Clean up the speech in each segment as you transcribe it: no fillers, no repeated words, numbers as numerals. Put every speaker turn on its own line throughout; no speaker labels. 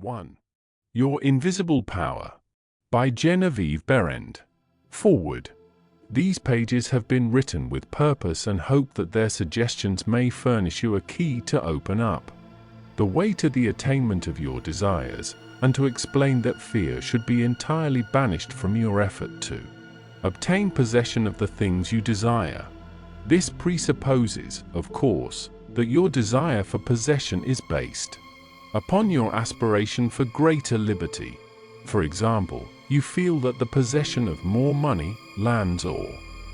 1. Your Invisible Power by Genevieve Behrend. Forward. These pages have been written with purpose and hope that their suggestions may furnish you a key to open up the way to the attainment of your desires, and to explain that fear should be entirely banished from your effort to obtain possession of the things you desire. This presupposes, of course, that your desire for possession is based upon your aspiration for greater liberty. For example, you feel that the possession of more money, lands, or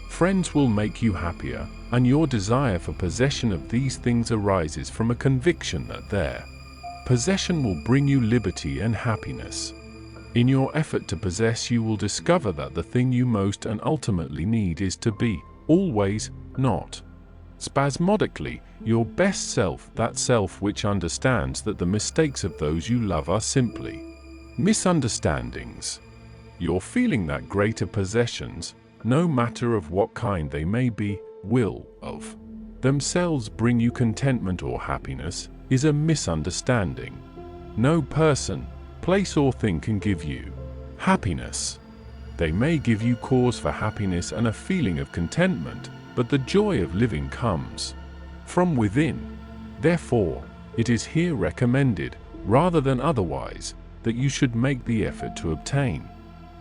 friends will make you happier, and your desire for possession of these things arises from a conviction that their possession will bring you liberty and happiness. In your effort to possess, you will discover that the thing you most and ultimately need is to be, always, not spasmodically, your best self, that self which understands that the mistakes of those you love are simply misunderstandings. You're feeling that greater possessions, no matter of what kind they may be, will, of themselves bring you contentment or happiness, is a misunderstanding. No person, place or thing can give you happiness. They may give you cause for happiness and a feeling of contentment, but the joy of living comes from within. Therefore, it is here recommended, rather than otherwise, that you should make the effort to obtain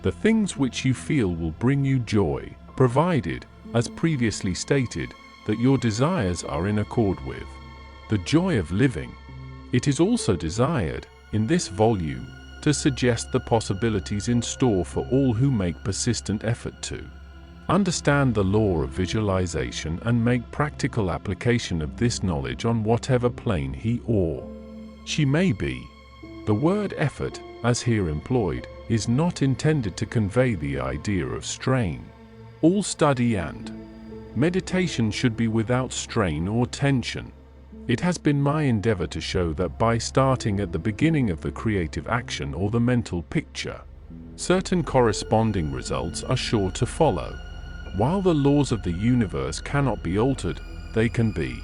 the things which you feel will bring you joy, provided, as previously stated, that your desires are in accord with the joy of living. It is also desired, in this volume, to suggest the possibilities in store for all who make persistent effort to understand the law of visualization and make practical application of this knowledge on whatever plane he or she may be. The word effort, as here employed, is not intended to convey the idea of strain. All study and meditation should be without strain or tension. It has been my endeavor to show that by starting at the beginning of the creative action or the mental picture, certain corresponding results are sure to follow. While the laws of the universe cannot be altered, they can be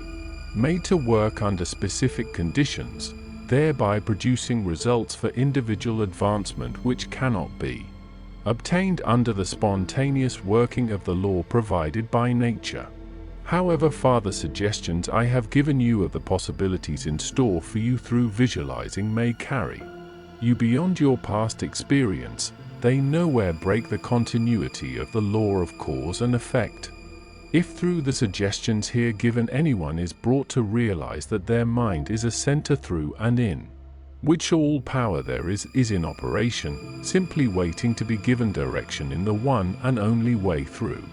made to work under specific conditions, thereby producing results for individual advancement which cannot be obtained under the spontaneous working of the law provided by nature. However far the suggestions I have given you of the possibilities in store for you through visualizing may carry you beyond your past experience, they nowhere break the continuity of the law of cause and effect. If through the suggestions here given anyone is brought to realize that their mind is a center through and in which all power there is in operation, simply waiting to be given direction in the one and only way through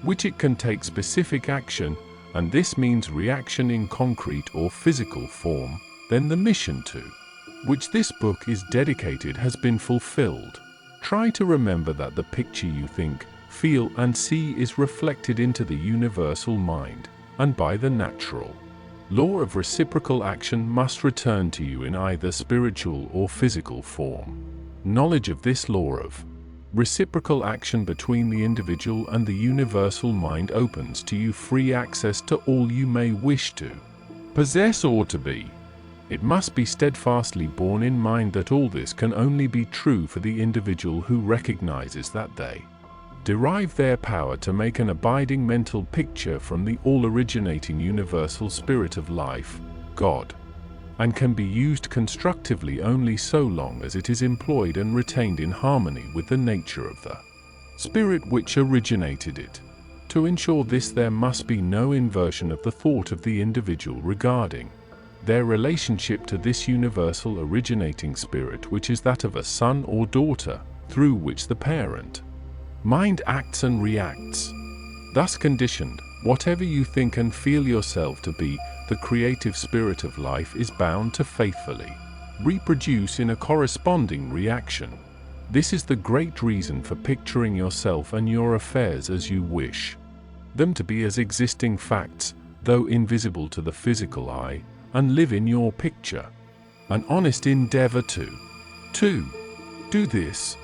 which it can take specific action, and this means reaction in concrete or physical form, then the mission to which this book is dedicated has been fulfilled. Try to remember that the picture you think, feel, and see is reflected into the universal mind, and by the natural law of reciprocal action must return to you in either spiritual or physical form. Knowledge of this law of reciprocal action between the individual and the universal mind opens to you free access to all you may wish to possess or to be. It must be steadfastly borne in mind that all this can only be true for the individual who recognizes that they derive their power to make an abiding mental picture from the all-originating universal spirit of life, God, and can be used constructively only so long as it is employed and retained in harmony with the nature of the spirit which originated it. To ensure this, there must be no inversion of the thought of the individual regarding their relationship to this universal originating spirit, which is that of a son or daughter, through which the parent mind acts and reacts. Thus conditioned, whatever you think and feel yourself to be, the creative spirit of life is bound to faithfully reproduce in a corresponding reaction. This is the great reason for picturing yourself and your affairs as you wish them to be, as existing facts, though invisible to the physical eye, and live in your picture. An honest endeavor to do this,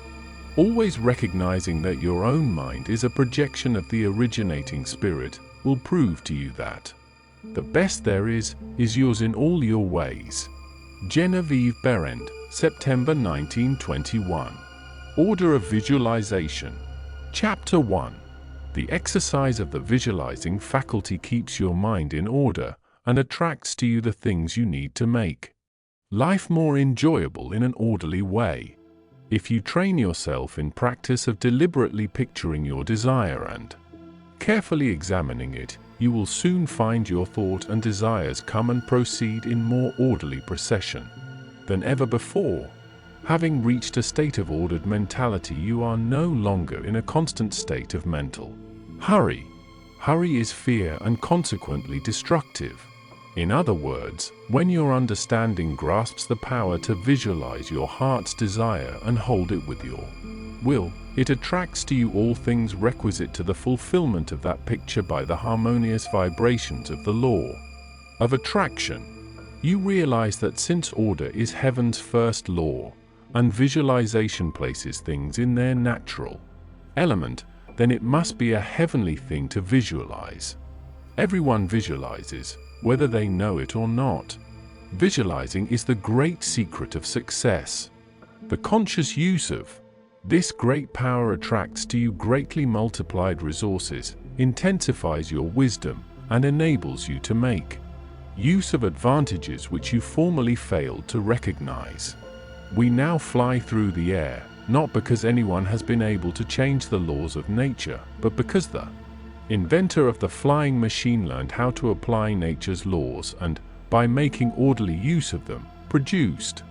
always recognizing that your own mind is a projection of the originating spirit, will prove to you that the best there is yours in all your ways. Genevieve Behrend. September 1921. Order of Visualization. Chapter 1. The exercise of the visualizing faculty keeps your mind in order and attracts to you the things you need to make life more enjoyable in an orderly way. If you train yourself in practice of deliberately picturing your desire and carefully examining it, you will soon find your thought and desires come and proceed in more orderly procession than ever before. Having reached a state of ordered mentality, you are no longer in a constant state of mental hurry. Hurry is fear and consequently destructive. In other words, when your understanding grasps the power to visualize your heart's desire and hold it with your will, it attracts to you all things requisite to the fulfillment of that picture by the harmonious vibrations of the law of attraction. You realize that since order is heaven's first law, and visualization places things in their natural element, then it must be a heavenly thing to visualize. Everyone visualizes, whether they know it or not. Visualizing is the great secret of success. The conscious use of this great power attracts to you greatly multiplied resources, intensifies your wisdom, and enables you to make use of advantages which you formerly failed to recognize. We now fly through the air, not because anyone has been able to change the laws of nature, but because the inventor of the flying machine learned how to apply nature's laws and, by making orderly use of them, produced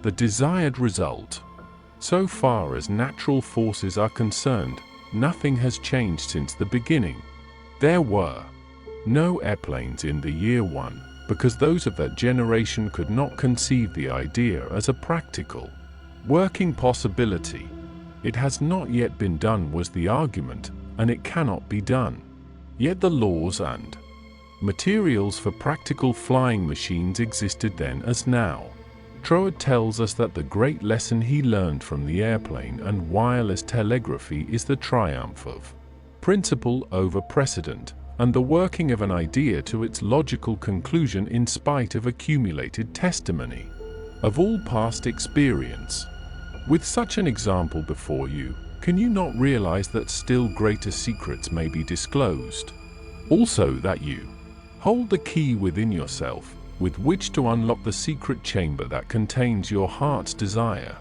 the desired result. So far as natural forces are concerned, nothing has changed since the beginning. There were no airplanes in the year 1, because those of that generation could not conceive the idea as a practical, working possibility. It has not yet been done was the argument, and it cannot be done. Yet the laws and materials for practical flying machines existed then as now. Troward tells us that the great lesson he learned from the airplane and wireless telegraphy is the triumph of principle over precedent, and the working of an idea to its logical conclusion in spite of accumulated testimony of all past experience. With such an example before you, can you not realize that still greater secrets may be disclosed? Also that you hold the key within yourself, with which to unlock the secret chamber that contains your heart's desire.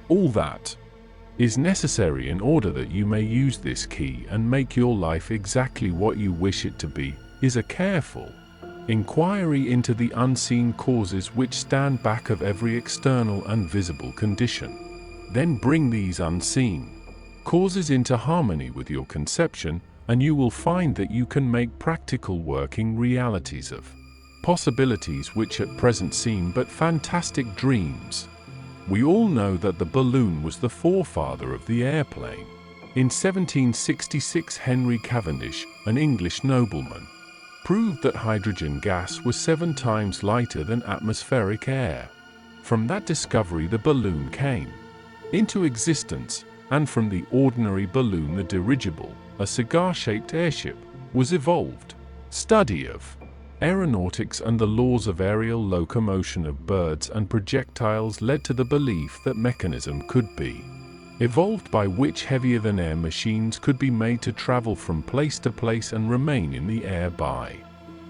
All that is necessary in order that you may use this key and make your life exactly what you wish it to be, is a careful inquiry into the unseen causes which stand back of every external and visible condition. Then bring these unseen causes into harmony with your conception, and you will find that you can make practical working realities of possibilities which at present seem but fantastic dreams. We all know that the balloon was the forefather of the airplane. In 1766, Henry Cavendish, an English nobleman, proved that hydrogen gas was 7 times lighter than atmospheric air. From that discovery the balloon came into existence, and from the ordinary balloon the dirigible, a cigar-shaped airship, was evolved. Study of aeronautics and the laws of aerial locomotion of birds and projectiles led to the belief that mechanism could be evolved by which heavier-than-air machines could be made to travel from place to place and remain in the air by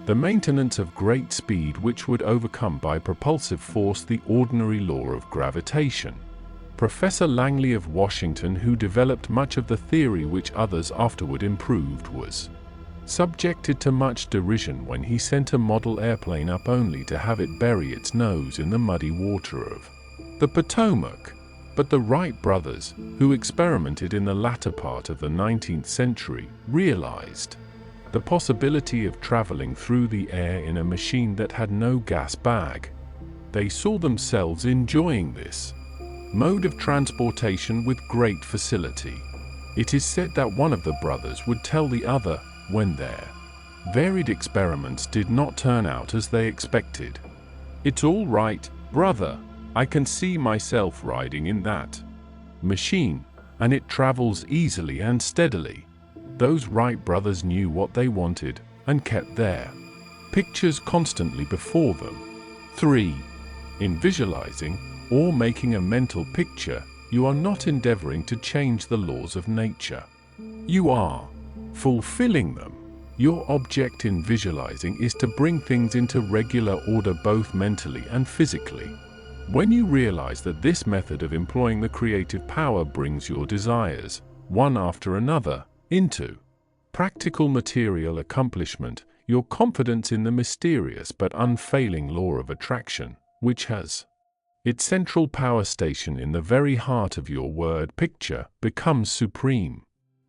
the maintenance of great speed, which would overcome by propulsive force the ordinary law of gravitation. Professor Langley of Washington, who developed much of the theory which others afterward improved, was subjected to much derision when he sent a model airplane up only to have it bury its nose in the muddy water of the Potomac. But the Wright brothers, who experimented in the latter part of the 19th century, realized the possibility of traveling through the air in a machine that had no gas bag. They saw themselves enjoying this mode of transportation with great facility. It is said that one of the brothers would tell the other, when their varied experiments did not turn out as they expected, "It's all right, brother. I can see myself riding in that machine, and it travels easily and steadily." Those Wright brothers knew what they wanted, and kept their pictures constantly before them. 3. In visualizing, or making a mental picture, you are not endeavoring to change the laws of nature. You are fulfilling them. Your object in visualizing is to bring things into regular order both mentally and physically. When you realize that this method of employing the creative power brings your desires, one after another, into practical material accomplishment, your confidence in the mysterious but unfailing law of attraction, which has its central power station in the very heart of your word picture, becomes supreme.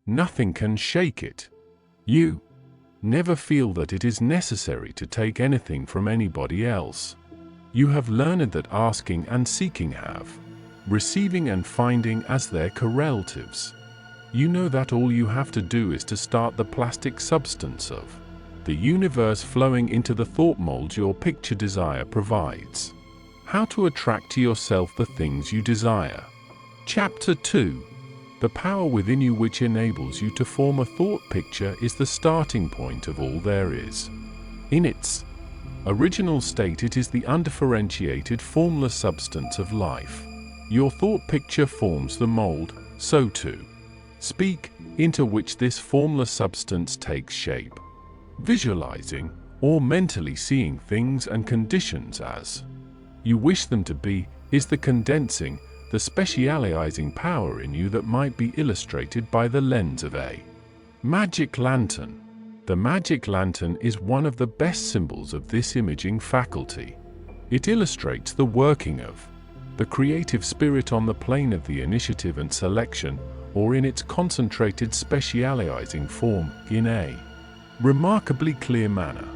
Nothing can shake it. You never feel that it is necessary to take anything from anybody else. You have learned that asking and seeking have, receiving and finding as their correlatives. You know that all you have to do is to start the plastic substance of the universe flowing into the thought molds your picture desire provides. How to attract to yourself the things you desire. Chapter 2. The power within you which enables you to form a thought picture is the starting point of all there is. In its original state, it is the undifferentiated, formless substance of life. Your thought picture forms the mold, so to speak, into which this formless substance takes shape. Visualizing, or mentally seeing things and conditions as you wish them to be, is the condensing, the specializing power in you that might be illustrated by the lens of a magic lantern. The magic lantern is one of the best symbols of this imaging faculty. It illustrates the working of the creative spirit on the plane of the initiative and selection, or in its concentrated specializing form, in a remarkably clear manner.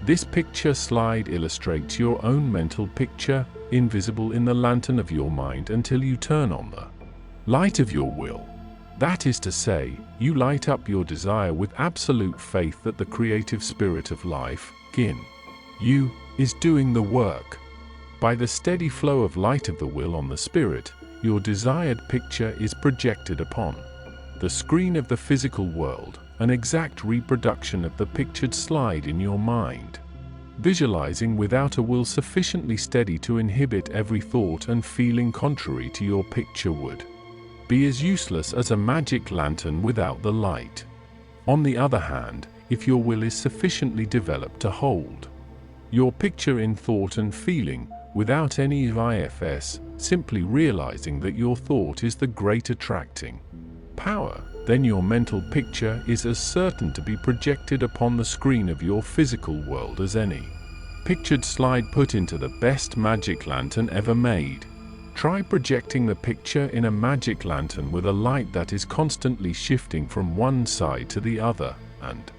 This picture slide illustrates your own mental picture, invisible in the lantern of your mind until you turn on the light of your will. That is to say, you light up your desire with absolute faith that the creative spirit of life, in you, is doing the work. By the steady flow of light of the will on the spirit, your desired picture is projected upon the screen of the physical world, an exact reproduction of the pictured slide in your mind. Visualizing without a will sufficiently steady to inhibit every thought and feeling contrary to your picture would be as useless as a magic lantern without the light. On the other hand, if your will is sufficiently developed to hold your picture in thought and feeling, without any IFS, simply realizing that your thought is the great attracting power, then your mental picture is as certain to be projected upon the screen of your physical world as any pictured slide put into the best magic lantern ever made. Try projecting the picture in a magic lantern with a light that is constantly shifting from one side to the other, and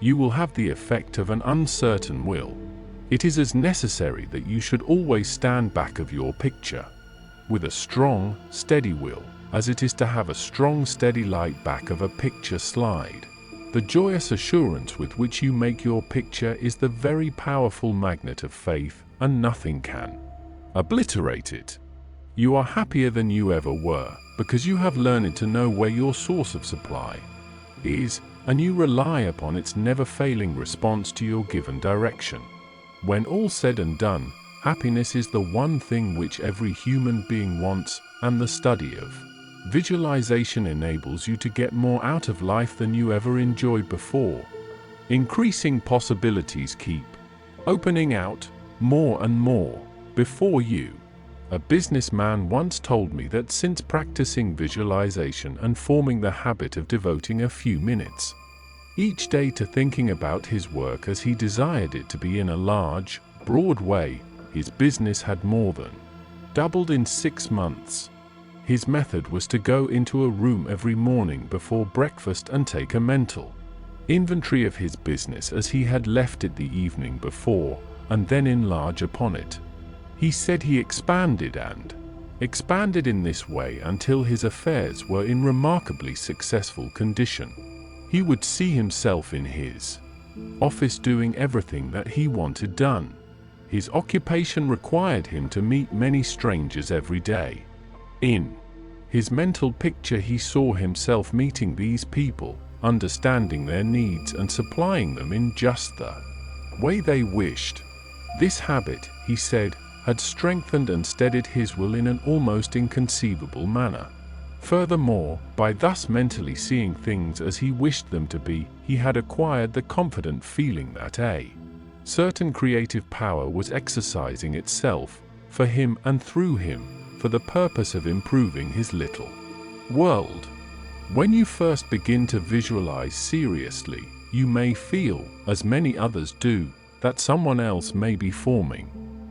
you will have the effect of an uncertain will. It is as necessary that you should always stand back of your picture with a strong, steady will, as it is to have a strong, steady light back of a picture slide. The joyous assurance with which you make your picture is the very powerful magnet of faith, and nothing can obliterate it. You are happier than you ever were, because you have learned to know where your source of supply is, and you rely upon its never-failing response to your given direction. When all said and done, happiness is the one thing which every human being wants, and the study of visualization enables you to get more out of life than you ever enjoyed before. Increasing possibilities keep opening out more and more before you. A businessman once told me that since practicing visualization and forming the habit of devoting a few minutes each day to thinking about his work as he desired it to be in a large, broad way, his business had more than doubled in 6 months. His method was to go into a room every morning before breakfast and take a mental inventory of his business as he had left it the evening before, and then enlarge upon it. He said he expanded in this way until his affairs were in remarkably successful condition. He would see himself in his office doing everything that he wanted done. His occupation required him to meet many strangers every day. In his mental picture he saw himself meeting these people, understanding their needs and supplying them in just the way they wished. This habit, he said, had strengthened and steadied his will in an almost inconceivable manner. Furthermore, by thus mentally seeing things as he wished them to be, he had acquired the confident feeling that a certain creative power was exercising itself, for him and through him, for the purpose of improving his little world. When you first begin to visualize seriously, you may feel, as many others do, that someone else may be forming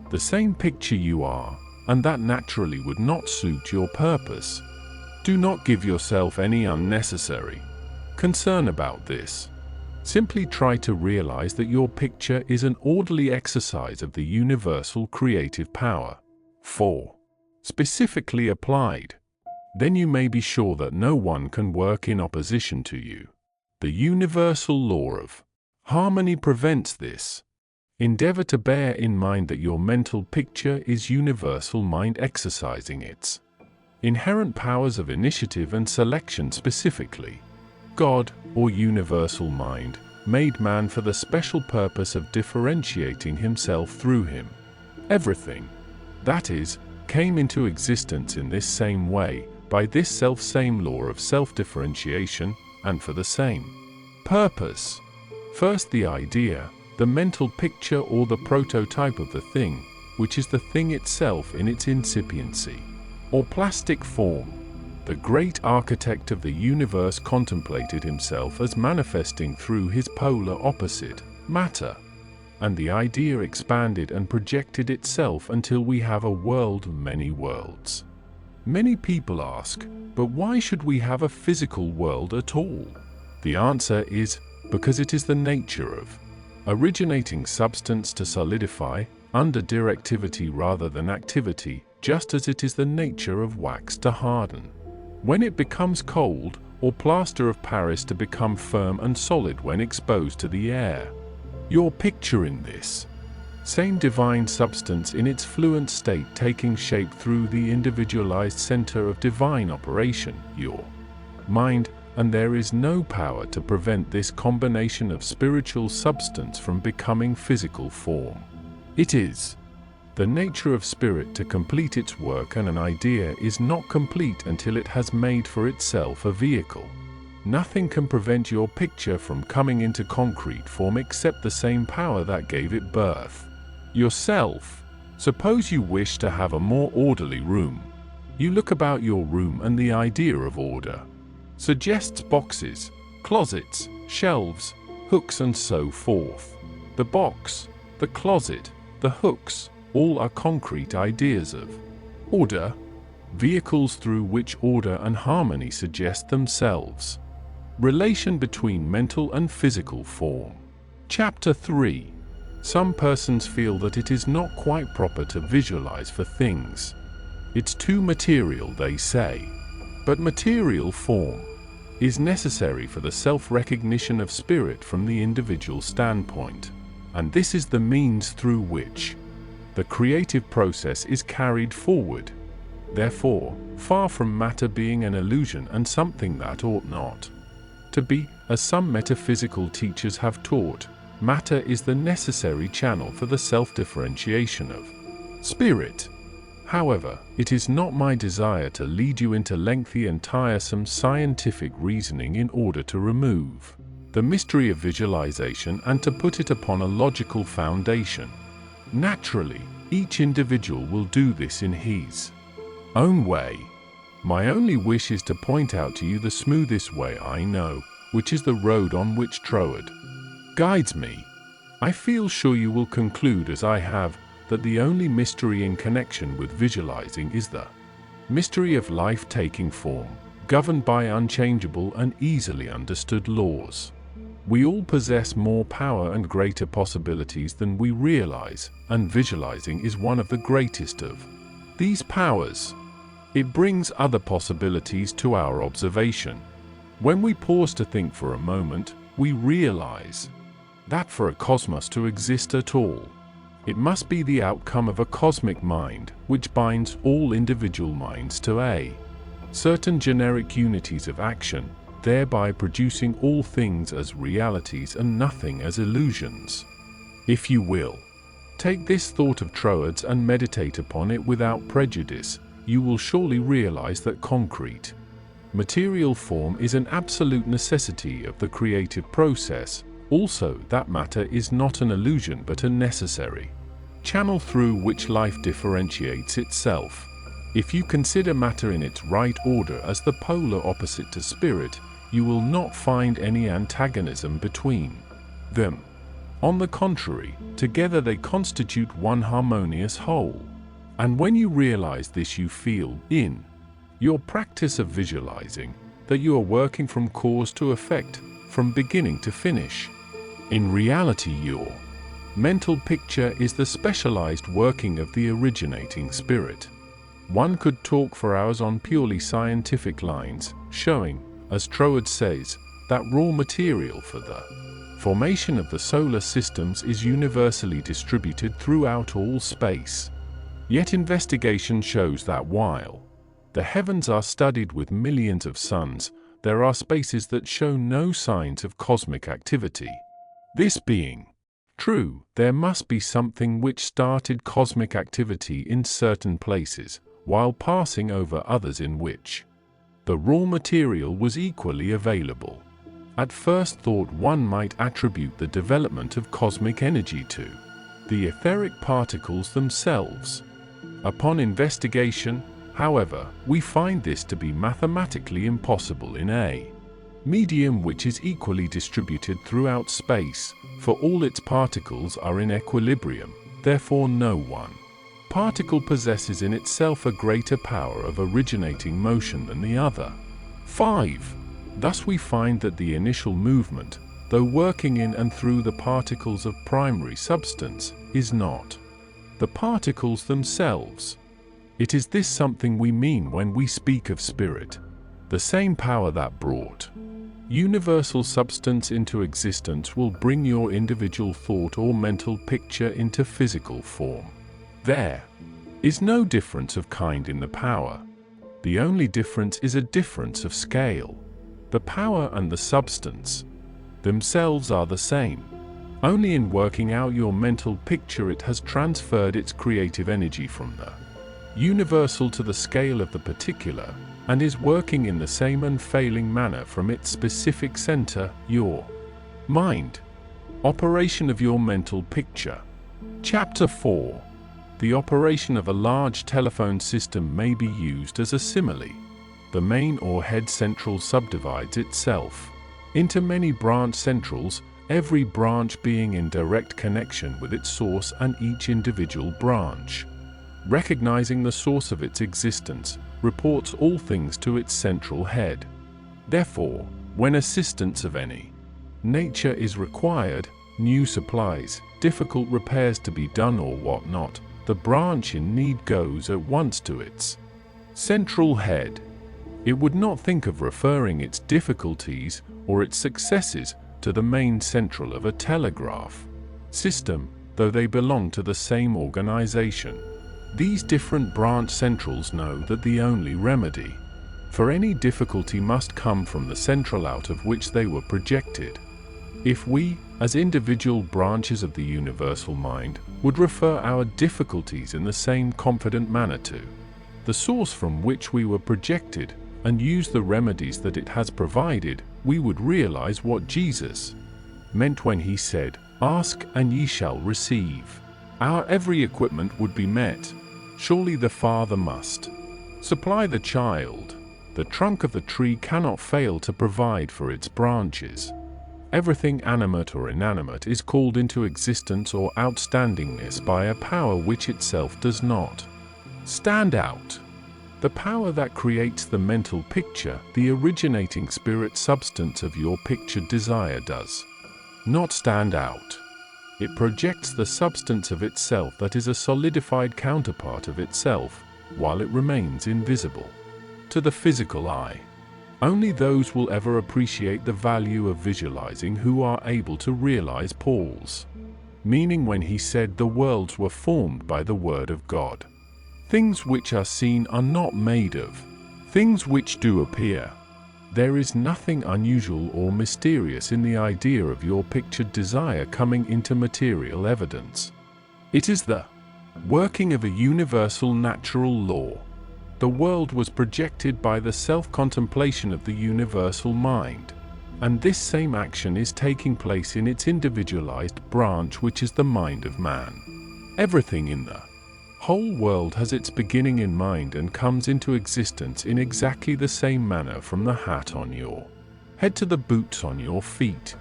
the same picture you are, and that naturally would not suit your purpose. Do not give yourself any unnecessary concern about this. Simply try to realize that your picture is an orderly exercise of the universal creative power. 4. Specifically applied. Then you may be sure that no one can work in opposition to you. The universal law of harmony prevents this. Endeavor to bear in mind that your mental picture is universal mind exercising its inherent powers of initiative and selection specifically. God, or universal mind, made man for the special purpose of differentiating himself through him. Everything, that is, came into existence in this same way, by this self-same law of self-differentiation, and for the same purpose. First the idea, the mental picture or the prototype of the thing, which is the thing itself in its incipiency, or plastic form. The great architect of the universe contemplated himself as manifesting through his polar opposite, matter. And the idea expanded and projected itself until we have a world of many worlds. Many people ask, but why should we have a physical world at all? The answer is, because it is the nature of originating substance to solidify, under directivity rather than activity, just as it is the nature of wax to harden when it becomes cold, or plaster of Paris to become firm and solid when exposed to the air. Your picture in this same divine substance in its fluent state taking shape through the individualized center of divine operation, your mind, and there is no power to prevent this combination of spiritual substance from becoming physical form. It is the nature of spirit to complete its work, and an idea is not complete until it has made for itself a vehicle. Nothing can prevent your picture from coming into concrete form except the same power that gave it birth. Yourself. Suppose you wish to have a more orderly room. You look about your room and the idea of order suggests boxes, closets, shelves, hooks and so forth. The box, the closet, the hooks, all are concrete ideas of order, vehicles through which order and harmony suggest themselves. Relation between mental and physical form. Chapter 3. Some persons feel that it is not quite proper to visualize for things. It's too material, they say. But material form is necessary for the self-recognition of spirit from the individual standpoint, and this is the means through which the creative process is carried forward. Therefore, far from matter being an illusion and something that ought not to be, as some metaphysical teachers have taught, matter is the necessary channel for the self-differentiation of spirit. However, it is not my desire to lead you into lengthy and tiresome scientific reasoning in order to remove the mystery of visualization and to put it upon a logical foundation. Naturally, each individual will do this in his own way. My only wish is to point out to you the smoothest way I know, which is the road on which Troward guides me. I feel sure you will conclude, as I have, that the only mystery in connection with visualizing is the mystery of life taking form, governed by unchangeable and easily understood laws. We all possess more power and greater possibilities than we realize, and visualizing is one of the greatest of these powers. It brings other possibilities to our observation. When we pause to think for a moment, we realize that for a cosmos to exist at all, it must be the outcome of a cosmic mind, which binds all individual minds to a certain generic unities of action, thereby producing all things as realities and nothing as illusions. If you will Take this thought of Troward's and meditate upon it without prejudice. You will surely realize that concrete, material form is an absolute necessity of the creative process. Also, that matter is not an illusion but a necessary channel through which life differentiates itself. If you consider matter in its right order as the polar opposite to spirit, you will not find any antagonism between them. On the contrary, together they constitute one harmonious whole. And when you realize this, you feel, in your practice of visualizing, that you are working from cause to effect, from beginning to finish. In reality, your mental picture is the specialized working of the originating spirit. One could talk for hours on purely scientific lines, showing, as Troward says, that raw material for the formation of the solar systems is universally distributed throughout all space. Yet investigation shows that while the heavens are studied with millions of suns, there are spaces that show no signs of cosmic activity. This being true, there must be something which started cosmic activity in certain places, while passing over others in which the raw material was equally available. At first thought, one might attribute the development of cosmic energy to the etheric particles themselves. Upon investigation, however, we find this to be mathematically impossible in a medium which is equally distributed throughout space, for all its particles are in equilibrium. Therefore no one particle possesses in itself a greater power of originating motion than the other. 5. Thus we find that the initial movement, though working in and through the particles of primary substance, is not the particles themselves. It is this something we mean when we speak of spirit, the same power that brought universal substance into existence will bring your individual thought or mental picture into physical form. There is no difference of kind in the power. The only difference is a difference of scale. The power and the substance themselves are the same. Only in working out your mental picture it has transferred its creative energy from the universal to the scale of the particular, and is working in the same unfailing manner from its specific center, your mind. Operation of your mental picture. Chapter 4. The operation of a large telephone system may be used as a simile. The main or head central subdivides itself into many branch centrals, every branch being in direct connection with its source, and each individual branch, recognizing the source of its existence, reports all things to its central head. Therefore, when assistance of any nature is required, new supplies, difficult repairs to be done or what not, the branch in need goes at once to its central head. It would not think of referring its difficulties or its successes to the main central of a telegraph system, though they belong to the same organization. These different branch centrals know that the only remedy for any difficulty must come from the central out of which they were projected. If we, as individual branches of the universal mind, would refer our difficulties in the same confident manner to the source from which we were projected, and use the remedies that it has provided, we would realize what Jesus meant when he said, "Ask and ye shall receive." Our every equipment would be met. Surely the Father must supply the child. The trunk of the tree cannot fail to provide for its branches. Everything animate or inanimate is called into existence or outstandingness by a power which itself does not stand out. The power that creates the mental picture, the originating spirit substance of your pictured desire, does not stand out. It projects the substance of itself that is a solidified counterpart of itself, while it remains invisible to the physical eye. Only those will ever appreciate the value of visualizing who are able to realize Paul's meaning when he said the worlds were formed by the word of God. Things which are seen are not made of things which do appear. There is nothing unusual or mysterious in the idea of your pictured desire coming into material evidence. It is the working of a universal natural law. The world was projected by the self-contemplation of the universal mind, and this same action is taking place in its individualized branch, which is the mind of man. Everything in the whole world has its beginning in mind and comes into existence in exactly the same manner, from the hat on your head to the boots on your feet.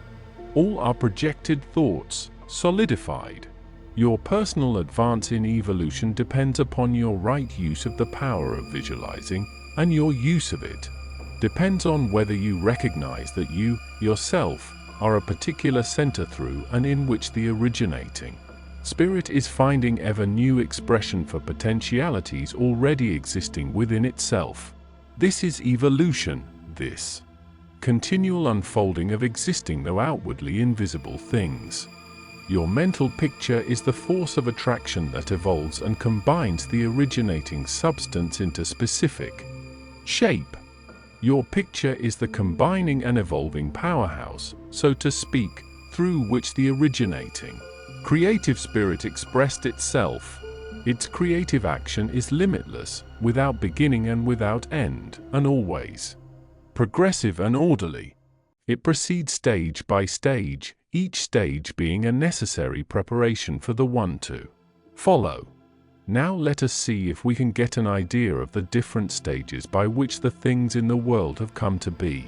All are projected thoughts, solidified. Your personal advance in evolution depends upon your right use of the power of visualizing, and your use of it depends on whether you recognize that you, yourself, are a particular center through and in which the originating spirit is finding ever new expression for potentialities already existing within itself. This is evolution, this continual unfolding of existing though outwardly invisible things. Your mental picture is the force of attraction that evolves and combines the originating substance into specific shape. Your picture is the combining and evolving powerhouse, so to speak, through which the originating creative spirit expressed itself. Its creative action is limitless, without beginning and without end, and always progressive and orderly. It proceeds stage by stage, each stage being a necessary preparation for the one to follow. Now let us see if we can get an idea of the different stages by which the things in the world have come to be.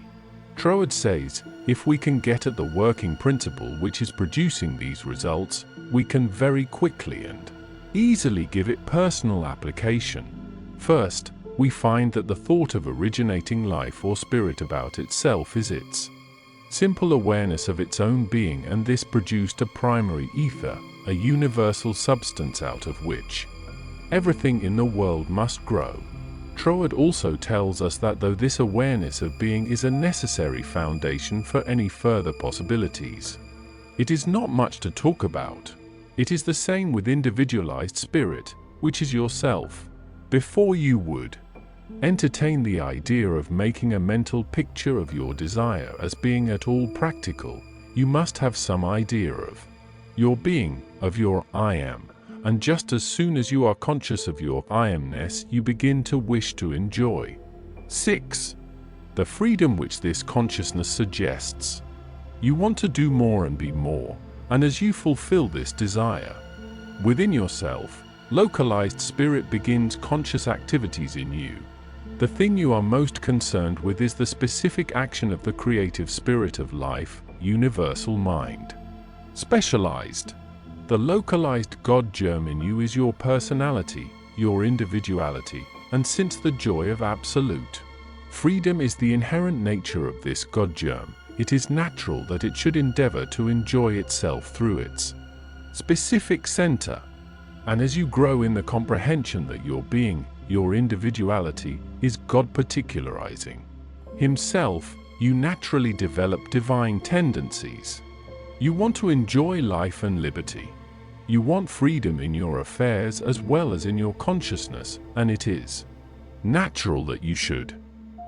Troward says, if we can get at the working principle which is producing these results, we can very quickly and easily give it personal application. First, we find that the thought of originating life or spirit about itself is its simple awareness of its own being, and this produced a primary ether, a universal substance out of which everything in the world must grow. Troward also tells us that though this awareness of being is a necessary foundation for any further possibilities, it is not much to talk about. It is the same with individualized spirit, which is yourself. Before you would entertain the idea of making a mental picture of your desire as being at all practical, you must have some idea of your being, of your I am, and just as soon as you are conscious of your I amness, you begin to wish to enjoy 6. The freedom which this consciousness suggests. You want to do more and be more, and as you fulfill this desire within yourself, localized spirit begins conscious activities in you. The thing you are most concerned with is the specific action of the creative spirit of life, universal mind. Specialized. The localized God germ in you is your personality, your individuality, and since the joy of absolute freedom is the inherent nature of this God germ, it is natural that it should endeavor to enjoy itself through its specific center. And as you grow in the comprehension that your being, your individuality, is God particularizing Himself, you naturally develop divine tendencies. You want to enjoy life and liberty. You want freedom in your affairs as well as in your consciousness, and it is natural that you should.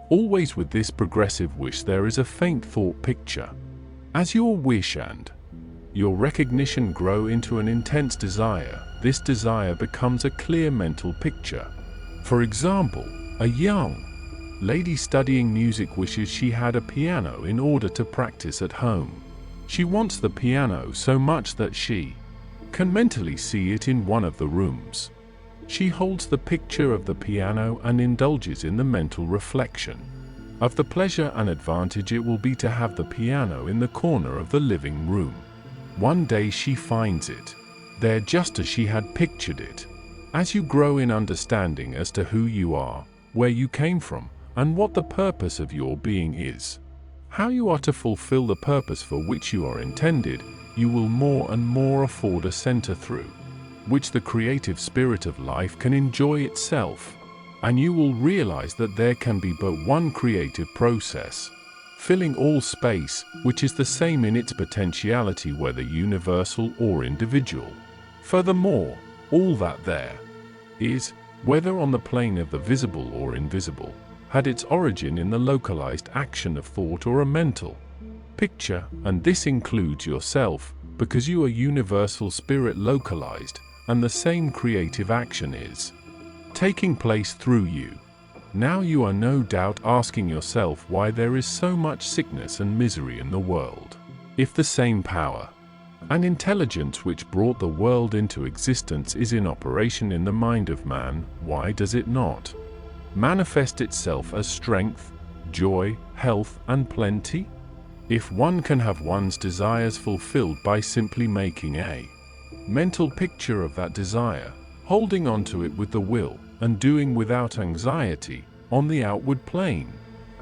Always with this progressive wish there is a faint thought picture. As your wish and your recognition grow into an intense desire, this desire becomes a clear mental picture. For example, a young lady studying music wishes she had a piano in order to practice at home. She wants the piano so much that she can mentally see it in one of the rooms. She holds the picture of the piano and indulges in the mental reflection of the pleasure and advantage it will be to have the piano in the corner of the living room. One day she finds it there just as she had pictured it. As you grow in understanding as to who you are, where you came from, and what the purpose of your being is, how you are to fulfill the purpose for which you are intended, you will more and more afford a center through which the creative spirit of life can enjoy itself, and you will realize that there can be but one creative process, filling all space, which is the same in its potentiality whether universal or individual. Furthermore, all that there is, whether on the plane of the visible or invisible, had its origin in the localized action of thought or a mental picture, and this includes yourself, because you are universal spirit localized, and the same creative action is taking place through you. Now you are no doubt asking yourself why there is so much sickness and misery in the world. If the same power and intelligence which brought the world into existence is in operation in the mind of man, why does it not manifest itself as strength, joy, health, and plenty? If one can have one's desires fulfilled by simply making a mental picture of that desire, holding on to it with the will, and doing without anxiety, on the outward plane,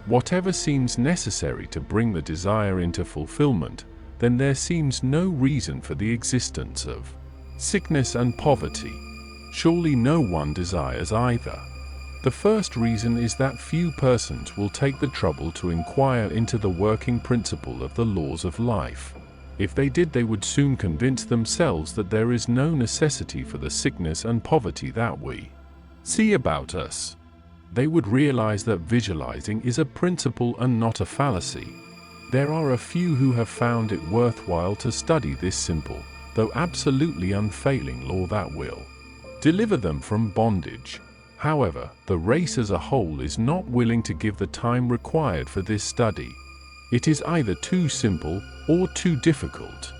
whatever seems necessary to bring the desire into fulfillment, then there seems no reason for the existence of sickness and poverty. Surely no one desires either. The first reason is that few persons will take the trouble to inquire into the working principle of the laws of life. If they did, they would soon convince themselves that there is no necessity for the sickness and poverty that we see about us. They would realize that visualizing is a principle and not a fallacy. There are a few who have found it worthwhile to study this simple, though absolutely unfailing law that will deliver them from bondage. However, the race as a whole is not willing to give the time required for this study. It is either too simple or too difficult.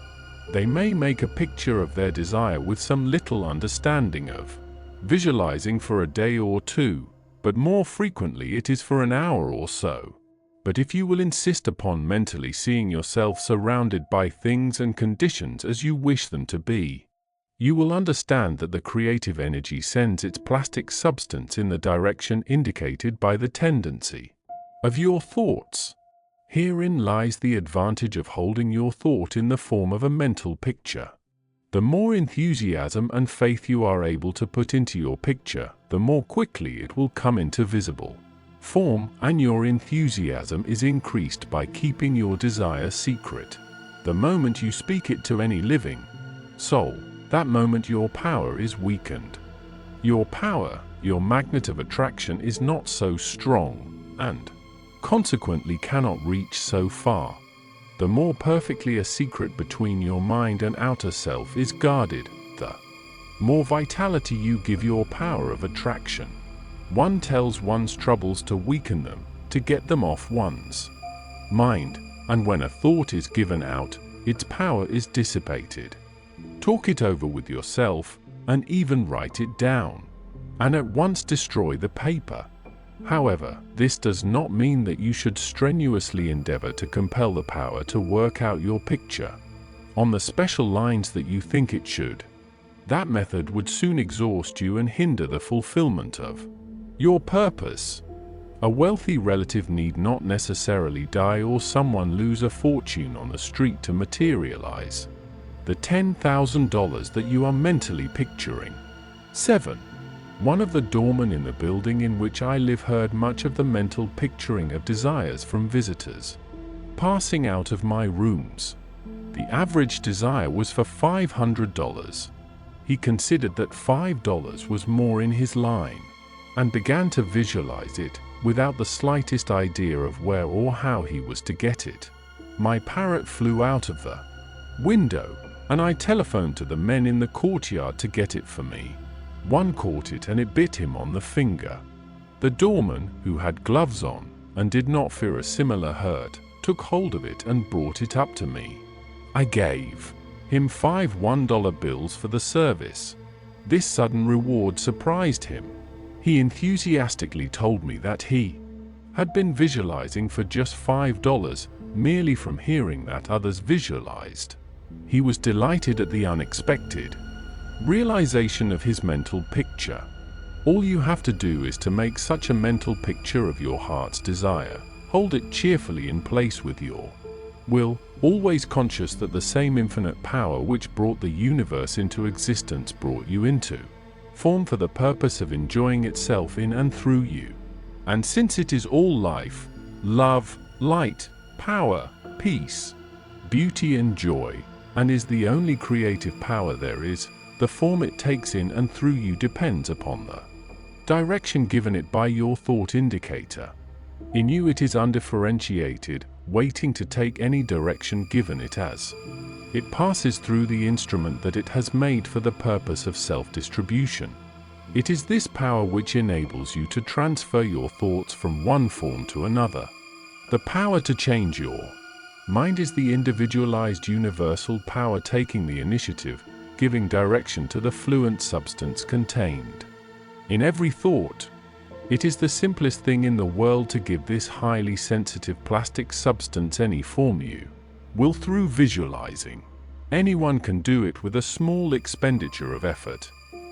They may make a picture of their desire with some little understanding of visualizing for a day or two, but more frequently it is for an hour or so. But if you will insist upon mentally seeing yourself surrounded by things and conditions as you wish them to be, you will understand that the creative energy sends its plastic substance in the direction indicated by the tendency of your thoughts. Herein lies the advantage of holding your thought in the form of a mental picture. The more enthusiasm and faith you are able to put into your picture, the more quickly it will come into visible form, and your enthusiasm is increased by keeping your desire secret. The moment you speak it to any living soul, that moment your power is weakened. Your power, your magnet of attraction, is not so strong, and consequently cannot reach so far. The more perfectly a secret between your mind and outer self is guarded, the more vitality you give your power of attraction. One tells one's troubles to weaken them, to get them off one's mind, and when a thought is given out, its power is dissipated. Talk it over with yourself, and even write it down, and at once destroy the paper. However, this does not mean that you should strenuously endeavor to compel the power to work out your picture on the special lines that you think it should. That method would soon exhaust you and hinder the fulfillment of your purpose. A wealthy relative need not necessarily die or someone lose a fortune on the street to materialize the $10,000 that you are mentally picturing. 7. One of the doormen in the building in which I live heard much of the mental picturing of desires from visitors passing out of my rooms. The average desire was for $500. He considered that $5 was more in his line, and began to visualize it, without the slightest idea of where or how he was to get it. My parrot flew out of the window, and I telephoned to the men in the courtyard to get it for me. One caught it and it bit him on the finger. The doorman, who had gloves on, and did not fear a similar hurt, took hold of it and brought it up to me. I gave him 5 $1 bills for the service. This sudden reward surprised him. He enthusiastically told me that he had been visualizing for just $5, merely from hearing that others visualized. He was delighted at the unexpected realization of his mental picture. All you have to do is to make such a mental picture of your heart's desire, hold it cheerfully in place with your will, always conscious that the same infinite power which brought the universe into existence brought you into form for the purpose of enjoying itself in and through you. And since it is all life, love, light, power, peace, beauty and joy, and is the only creative power there is, the form it takes in and through you depends upon the direction given it by your thought indicator. In you it is undifferentiated, waiting to take any direction given it as It passes through the instrument that it has made for the purpose of self-distribution. It is this power which enables you to transfer your thoughts from one form to another. The power to change your mind is the individualized universal power taking the initiative, giving direction to the fluent substance contained in every thought. It is the simplest thing in the world to give this highly sensitive plastic substance any form you will through visualizing. Anyone can do it with a small expenditure of effort.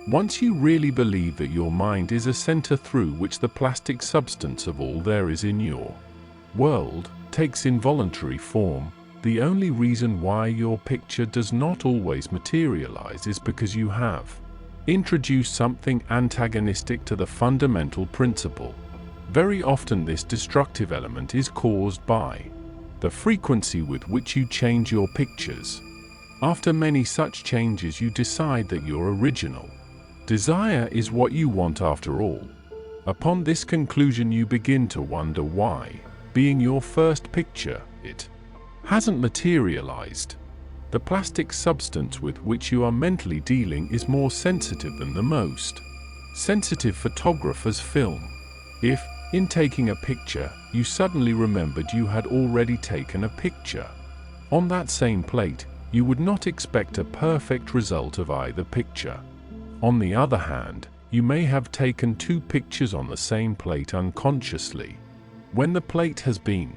Once you really believe that your mind is a center through which the plastic substance of all there is in your world takes involuntary form, the only reason why your picture does not always materialize is because you have introduced something antagonistic to the fundamental principle. Very often this destructive element is caused by the frequency with which you change your pictures. After many such changes, you decide that your original desire is what you want after all. Upon this conclusion, you begin to wonder why, being your first picture, it hasn't materialized. The plastic substance with which you are mentally dealing is more sensitive than the most sensitive photographer's film. If, in taking a picture, you suddenly remembered you had already taken a picture on that same plate, you would not expect a perfect result of either picture. On the other hand, you may have taken two pictures on the same plate unconsciously. When the plate has been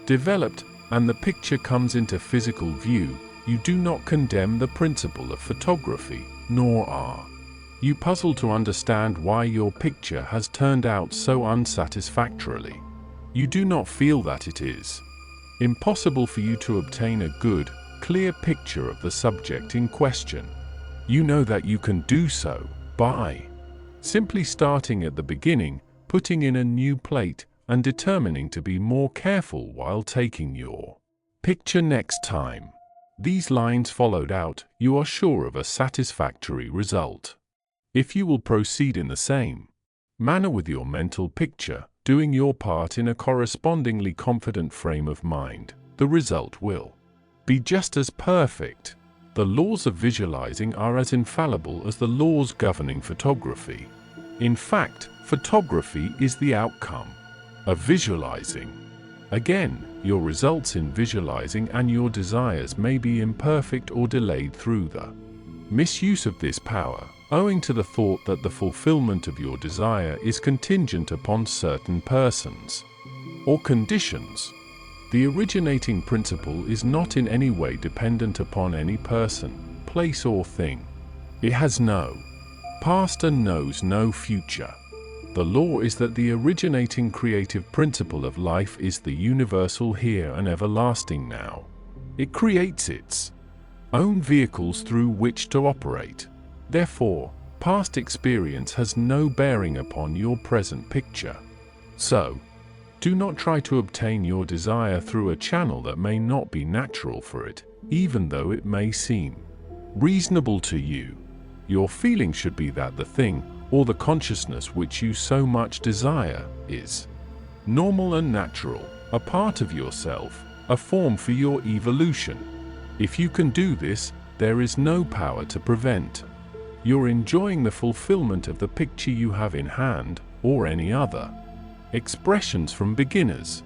developed and the picture comes into physical view, you do not condemn the principle of photography, nor are you puzzled to understand why your picture has turned out so unsatisfactorily. You do not feel that it is impossible for you to obtain a good, clear picture of the subject in question. You know that you can do so by simply starting at the beginning, putting in a new plate, and determining to be more careful while taking your picture next time. These lines followed out, you are sure of a satisfactory result. If you will proceed in the same manner with your mental picture, doing your part in a correspondingly confident frame of mind, the result will be just as perfect. The laws of visualizing are as infallible as the laws governing photography. In fact, photography is the outcome of visualizing. Again, your results in visualizing and your desires may be imperfect or delayed through the misuse of this power, owing to the thought that the fulfillment of your desire is contingent upon certain persons or conditions. The originating principle is not in any way dependent upon any person, place or thing. It has no past and knows no future. The law is that the originating creative principle of life is the universal here and everlasting now. It creates its own vehicles through which to operate. Therefore, past experience has no bearing upon your present picture. So, do not try to obtain your desire through a channel that may not be natural for it, even though it may seem reasonable to you. Your feeling should be that the thing, or the consciousness which you so much desire, is normal and natural, a part of yourself, a form for your evolution. If you can do this, there is no power to prevent. You're enjoying the fulfillment of the picture you have in hand, or any other. Expressions from beginners.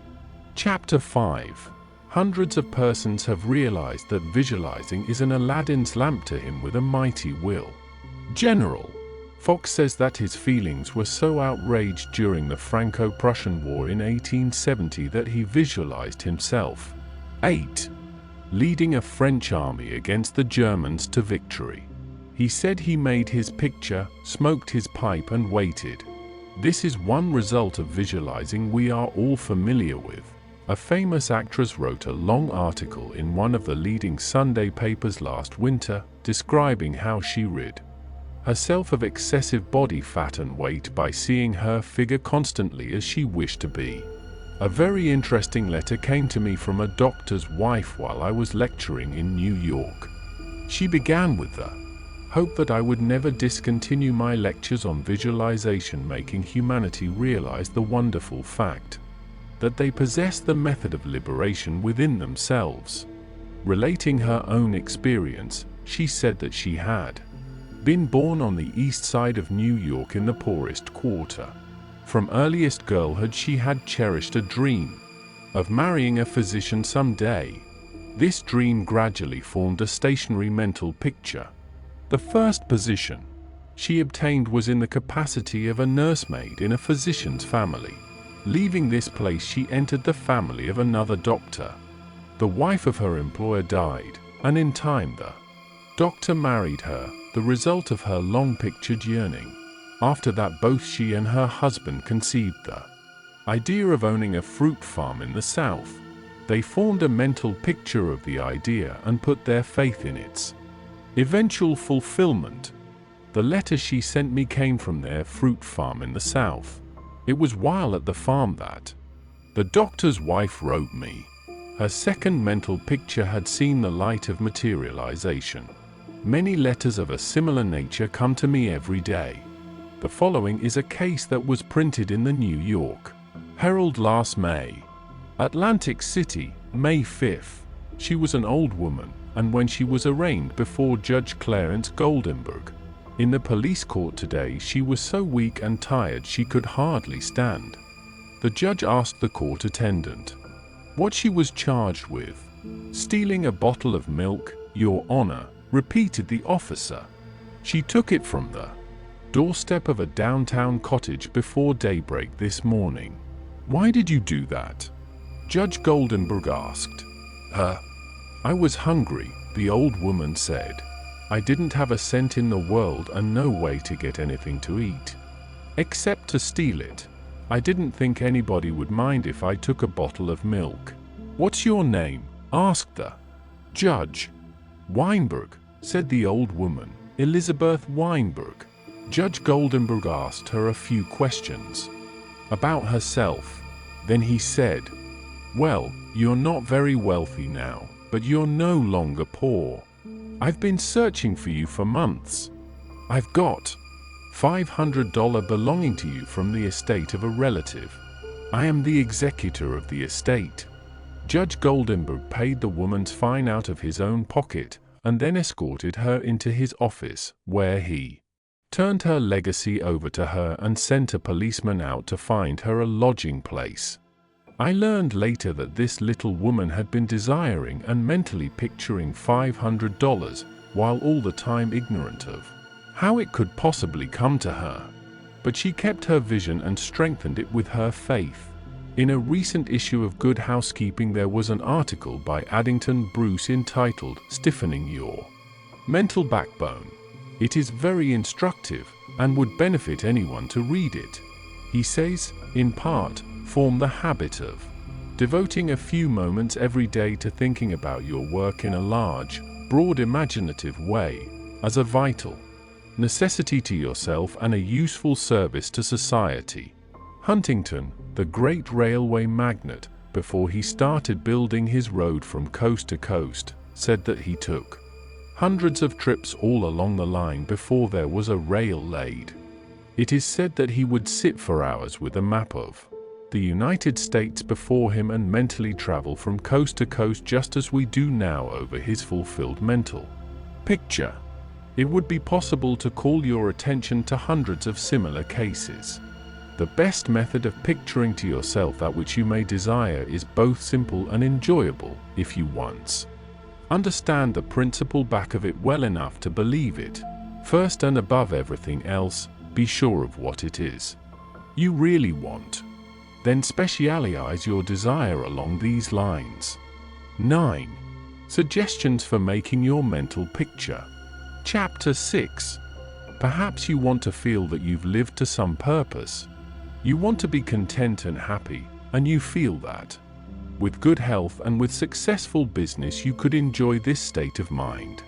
Chapter 5. Hundreds of persons have realized that visualizing is an Aladdin's lamp to him with a mighty will. General Fox says that his feelings were so outraged during the Franco-Prussian War in 1870 that he visualized himself 8. Leading a French army against the Germans to victory. He said he made his picture, smoked his pipe and waited. This is one result of visualizing we are all familiar with. A famous actress wrote a long article in one of the leading Sunday papers last winter, describing how she rid herself of excessive body fat and weight by seeing her figure constantly as she wished to be. A very interesting letter came to me from a doctor's wife while I was lecturing in New York. She began with the hope that I would never discontinue my lectures on visualization, making humanity realize the wonderful fact that they possess the method of liberation within themselves. Relating her own experience, she said that she had been born on the east side of New York in the poorest quarter. From earliest girlhood she had cherished a dream of marrying a physician someday. This dream gradually formed a stationary mental picture. The first position she obtained was in the capacity of a nursemaid in a physician's family. Leaving this place, she entered the family of another doctor. The wife of her employer died, and in time the doctor married her, the result of her long-pictured yearning. After that, both she and her husband conceived the idea of owning a fruit farm in the South. They formed a mental picture of the idea and put their faith in its eventual fulfillment. The letter she sent me came from their fruit farm in the South. It was while at the farm that the doctor's wife wrote me. Her second mental picture had seen the light of materialization. Many letters of a similar nature come to me every day. The following is a case that was printed in the New York Herald last May. Atlantic City, May 5th. She was an old woman, and when she was arraigned before Judge Clarence Goldenberg in the police court today, she was so weak and tired she could hardly stand. The judge asked the court attendant what she was charged with. "Stealing a bottle of milk, Your Honor," repeated the officer. "She took it from the doorstep of a downtown cottage before daybreak this morning." "Why did you do that?" Judge Goldenberg asked her. "I was hungry," the old woman said. "I didn't have a cent in the world and no way to get anything to eat, except to steal it. I didn't think anybody would mind if I took a bottle of milk." "What's your name?" asked the judge. "Weinberg," said the old woman. "Elizabeth Weinberg." Judge Goldenberg asked her a few questions about herself. Then he said, "Well, you're not very wealthy now, but you're no longer poor. I've been searching for you for months. I've got $500 belonging to you from the estate of a relative. I am the executor of the estate." Judge Goldenberg paid the woman's fine out of his own pocket and then escorted her into his office, where he turned her legacy over to her and sent a policeman out to find her a lodging place. I learned later that this little woman had been desiring and mentally picturing $500 while all the time ignorant of how it could possibly come to her. But she kept her vision and strengthened it with her faith. In a recent issue of Good Housekeeping, there was an article by Addington Bruce entitled "Stiffening Your Mental Backbone." It is very instructive and would benefit anyone to read it. He says, in part, form the habit of devoting a few moments every day to thinking about your work in a large, broad, imaginative way, as a vital necessity to yourself and a useful service to society. Huntington, the great railway magnate, before he started building his road from coast to coast, said that he took hundreds of trips all along the line before there was a rail laid. It is said that he would sit for hours with a map of the United States before him and mentally travel from coast to coast just as we do now over his fulfilled mental picture. It would be possible to call your attention to hundreds of similar cases. The best method of picturing to yourself that which you may desire is both simple and enjoyable, if you once understand the principle back of it well enough to believe it. First and above everything else, be sure of what it is you really want. Then specialize your desire along these lines. 9. Suggestions for making your mental picture. Chapter 6. Perhaps you want to feel that you've lived to some purpose. You want to be content and happy, and you feel that with good health and with successful business you could enjoy this state of mind.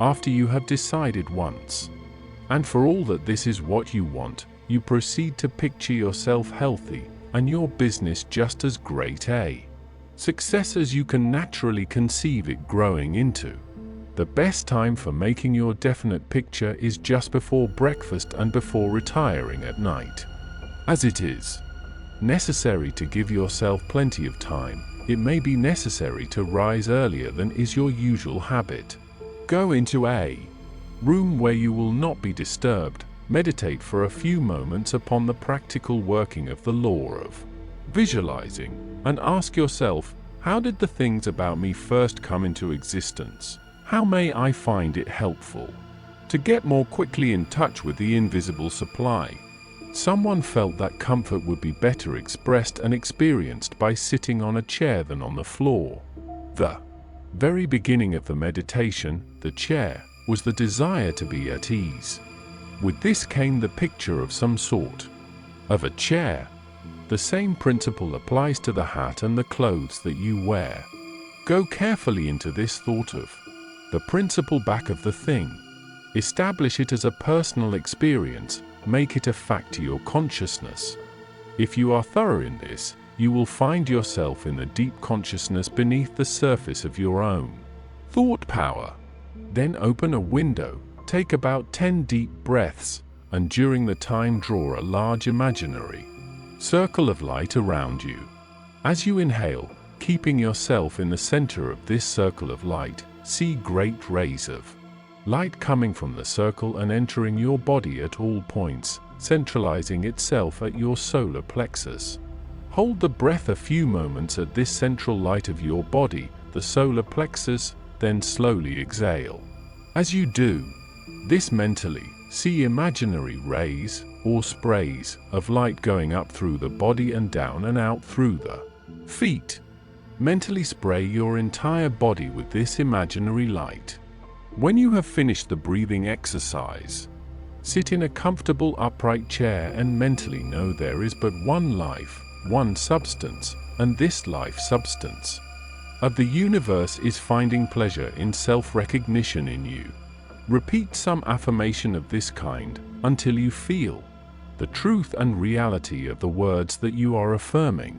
After you have decided once and for all that this is what you want, you proceed to picture yourself healthy and your business just as great a success as you can naturally conceive it growing into. The best time for making your definite picture is just before breakfast and before retiring at night, as it is necessary to give yourself plenty of time it may be necessary to rise earlier than is your usual habit. Go into a room where you will not be disturbed. Meditate for a few moments upon the practical working of the law of visualizing, and ask yourself, how did the things about me first come into existence? How may I find it helpful to get more quickly in touch with the invisible supply? Someone felt that comfort would be better expressed and experienced by sitting on a chair than on the floor. The very beginning of the meditation, the chair, was the desire to be at ease. With this came the picture of some sort of a chair. The same principle applies to the hat and the clothes that you wear. Go carefully into this thought of the principle back of the thing. Establish it as a personal experience. Make it a fact to your consciousness. If you are thorough in this, you will find yourself in the deep consciousness beneath the surface of your own thought power. Then open a window, take about 10 deep breaths, and during the time draw a large imaginary circle of light around you. As you inhale, keeping yourself in the center of this circle of light, see great rays of light coming from the circle and entering your body at all points, centralizing itself at your solar plexus. Hold the breath a few moments at this central light of your body, the solar plexus, then slowly exhale. As you do this mentally, see imaginary rays or sprays of light going up through the body and down and out through the feet. Mentally spray your entire body with this imaginary light. When you have finished the breathing exercise, sit in a comfortable upright chair and mentally know there is but one life, one substance, and this life substance of the universe is finding pleasure in self-recognition in you. Repeat some affirmation of this kind until you feel the truth and reality of the words that you are affirming.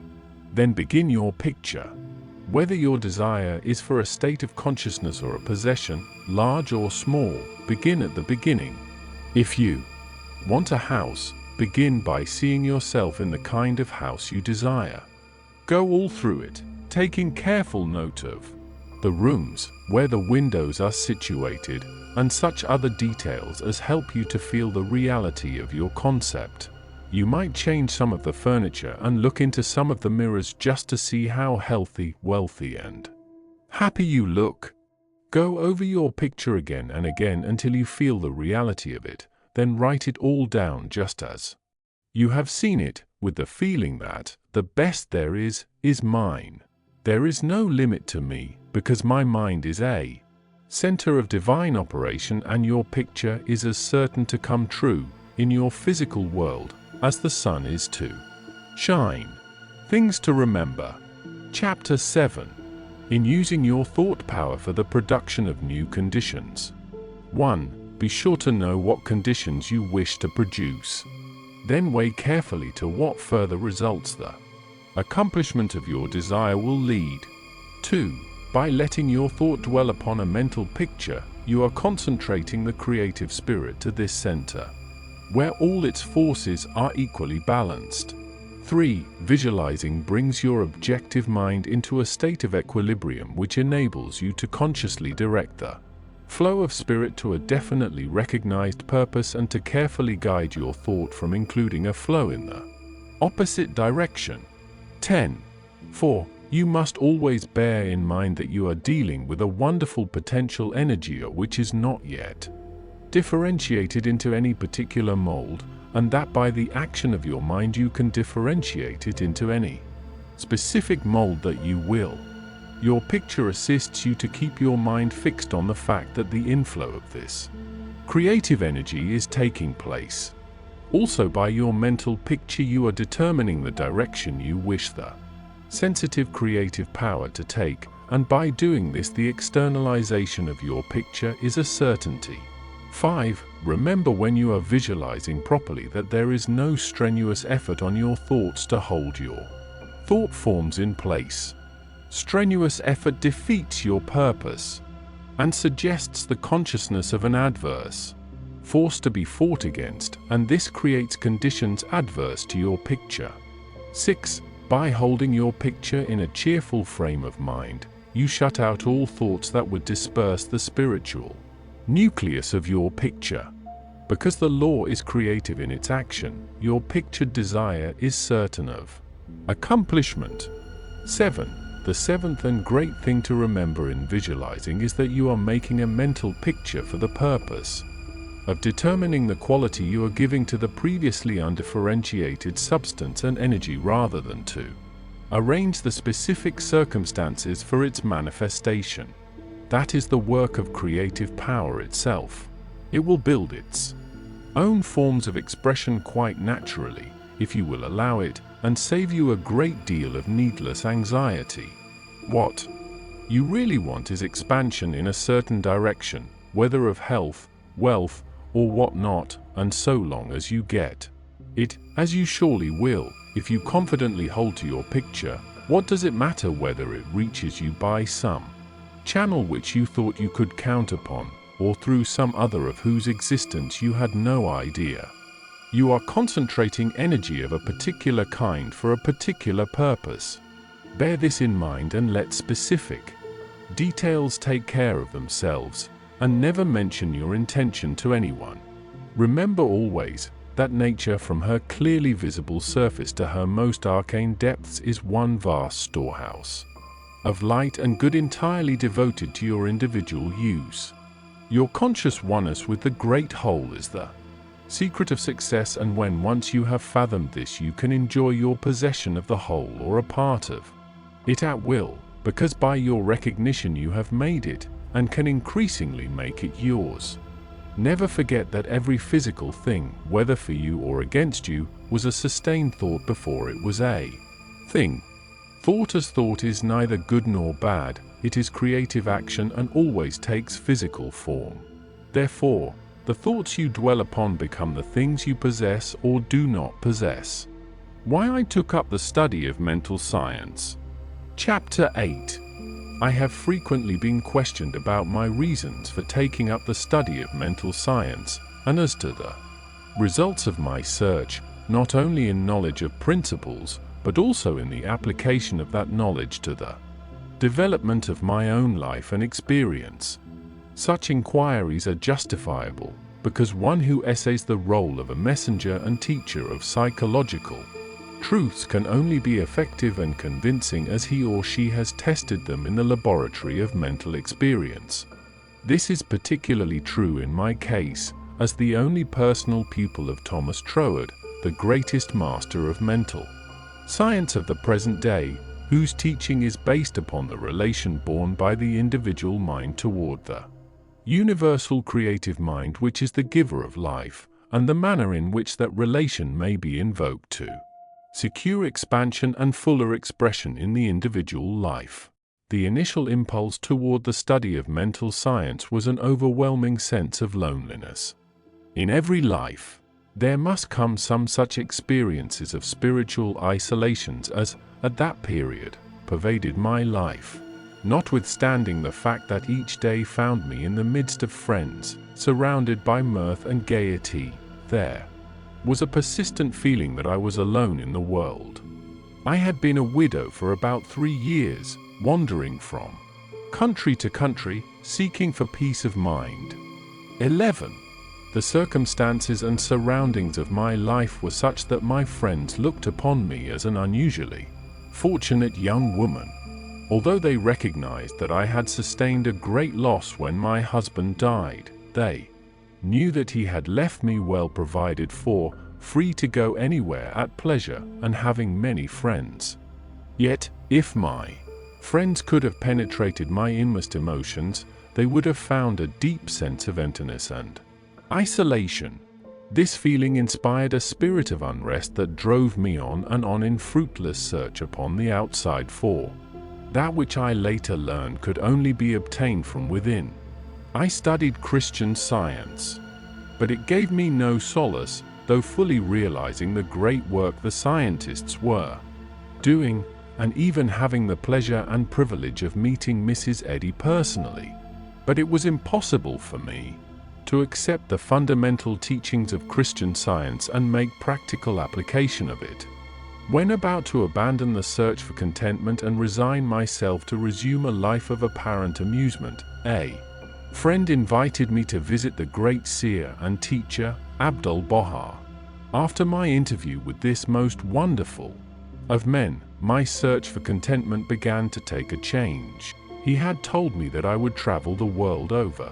Then begin your picture. Whether your desire is for a state of consciousness or a possession, large or small, begin at the beginning. If you want a house, begin by seeing yourself in the kind of house you desire. Go all through it, taking careful note of the rooms, where the windows are situated, and such other details as help you to feel the reality of your concept. You might change some of the furniture and look into some of the mirrors just to see how healthy, wealthy, and happy you look. Go over your picture again and again until you feel the reality of it, then write it all down just as you have seen it, with the feeling that the best there is mine. There is no limit to me, because my mind is a center of divine operation, and your picture is as certain to come true in your physical world as the sun is to shine. Things to remember. Chapter 7. In using your thought power for the production of new conditions. 1. Be sure to know what conditions you wish to produce. Then weigh carefully to what further results the accomplishment of your desire will lead. 2. By letting your thought dwell upon a mental picture, you are concentrating the creative spirit to this center, where all its forces are equally balanced. 3. Visualizing brings your objective mind into a state of equilibrium which enables you to consciously direct the flow of spirit to a definitely recognized purpose and to carefully guide your thought from including a flow in the opposite direction. 10. 4. You must always bear in mind that you are dealing with a wonderful potential energy which is not yet differentiated into any particular mold, and that by the action of your mind you can differentiate it into any specific mold that you will. Your picture assists you to keep your mind fixed on the fact that the inflow of this creative energy is taking place. Also, by your mental picture you are determining the direction you wish the sensitive creative power to take, and by doing this the externalization of your picture is a certainty. 5. Remember when you are visualizing properly that there is no strenuous effort on your thoughts to hold your thought forms in place. Strenuous effort defeats your purpose and suggests the consciousness of an adverse force to be fought against, and this creates conditions adverse to your picture. 6. By holding your picture in a cheerful frame of mind, you shut out all thoughts that would disperse the spiritual nucleus of your picture. Because the law is creative in its action, your pictured desire is certain of accomplishment. 7. The seventh and great thing to remember in visualizing is that you are making a mental picture for the purpose of determining the quality you are giving to the previously undifferentiated substance and energy rather than to arrange the specific circumstances for its manifestation. That is the work of creative power itself. It will build its own forms of expression quite naturally, if you will allow it, and save you a great deal of needless anxiety. What you really want is expansion in a certain direction, whether of health, wealth, or what not, and so long as you get it, as you surely will, if you confidently hold to your picture, what does it matter whether it reaches you by some channel which you thought you could count upon, or through some other of whose existence you had no idea? You are concentrating energy of a particular kind for a particular purpose. Bear this in mind and let specific details take care of themselves, and never mention your intention to anyone. Remember always that nature, from her clearly visible surface to her most arcane depths, is one vast storehouse of light and good entirely devoted to your individual use. Your conscious oneness with the great whole is the secret of success, and when once you have fathomed this, you can enjoy your possession of the whole or a part of it at will, because by your recognition you have made it, and can increasingly make it yours. Never forget that every physical thing, whether for you or against you, was a sustained thought before it was a thing. Thought as thought is neither good nor bad, it is creative action and always takes physical form. Therefore, the thoughts you dwell upon become the things you possess or do not possess. Why I took up the study of mental science. Chapter 8. I have frequently been questioned about my reasons for taking up the study of mental science, and as to the results of my search, not only in knowledge of principles, but also in the application of that knowledge to the development of my own life and experience. Such inquiries are justifiable, because one who essays the role of a messenger and teacher of psychological truths can only be effective and convincing as he or she has tested them in the laboratory of mental experience. This is particularly true in my case, as the only personal pupil of Thomas Troward, the greatest master of mental science of the present day, whose teaching is based upon the relation borne by the individual mind toward the universal creative mind which is the giver of life, and the manner in which that relation may be invoked to secure expansion and fuller expression in the individual life. The initial impulse toward the study of mental science was an overwhelming sense of loneliness. In every life, there must come some such experiences of spiritual isolations as, at that period, pervaded my life. Notwithstanding the fact that each day found me in the midst of friends, surrounded by mirth and gaiety, there was a persistent feeling that I was alone in the world. I had been a widow for about 3 years, wandering from country to country, seeking for peace of mind. 11. The circumstances and surroundings of my life were such that my friends looked upon me as an unusually fortunate young woman. Although they recognized that I had sustained a great loss when my husband died, they knew that he had left me well provided for, free to go anywhere at pleasure, and having many friends. Yet, if my friends could have penetrated my inmost emotions, they would have found a deep sense of emptiness and isolation. This feeling inspired a spirit of unrest that drove me on and on in fruitless search upon the outside for that which I later learned could only be obtained from within. I studied Christian Science, but it gave me no solace, though fully realizing the great work the scientists were doing, and even having the pleasure and privilege of meeting Mrs. Eddy personally. But it was impossible for me to accept the fundamental teachings of Christian Science and make practical application of it. When about to abandon the search for contentment and resign myself to resume a life of apparent amusement, a friend invited me to visit the great seer and teacher, Abdu'l-Baha. After my interview with this most wonderful of men, my search for contentment began to take a change. He had told me that I would travel the world over,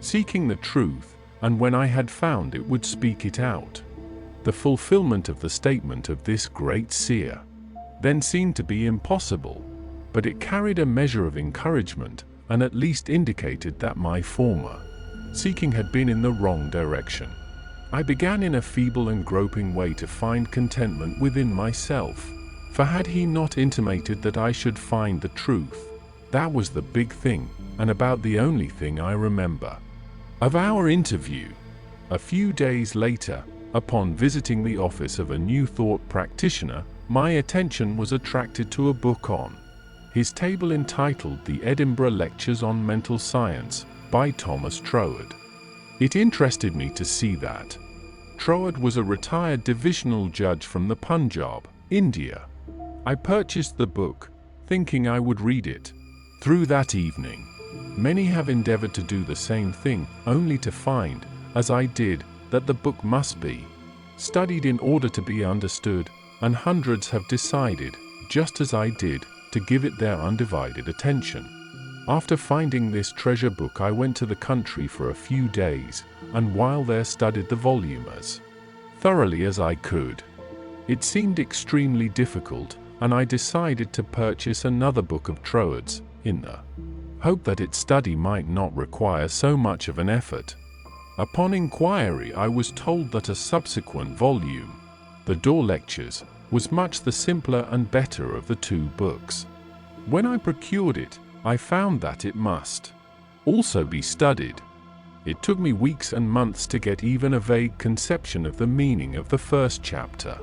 seeking the truth, and when I had found it would speak it out. The fulfillment of the statement of this great seer then seemed to be impossible, but it carried a measure of encouragement and at least indicated that my former seeking had been in the wrong direction. I began in a feeble and groping way to find contentment within myself, for had he not intimated that I should find the truth? That was the big thing, and about the only thing I remember of our interview. A few days later, upon visiting the office of a New Thought practitioner, my attention was attracted to a book on his table entitled The Edinburgh Lectures on Mental Science by Thomas Troward. It interested me to see that Troward was a retired divisional judge from the Punjab, India. I purchased the book, thinking I would read it through that evening. Many have endeavored to do the same thing, only to find, as I did, that the book must be studied in order to be understood, and hundreds have decided, just as I did, to give it their undivided attention. After finding this treasure book, I went to the country for a few days, and while there studied the volume as thoroughly as I could. It seemed extremely difficult, and I decided to purchase another book of Troward's, in the hope that its study might not require so much of an effort. Upon inquiry, I was told that a subsequent volume, The Door Lectures, was much the simpler and better of the two books. When I procured it, I found that it must also be studied. It took me weeks and months to get even a vague conception of the meaning of the first chapter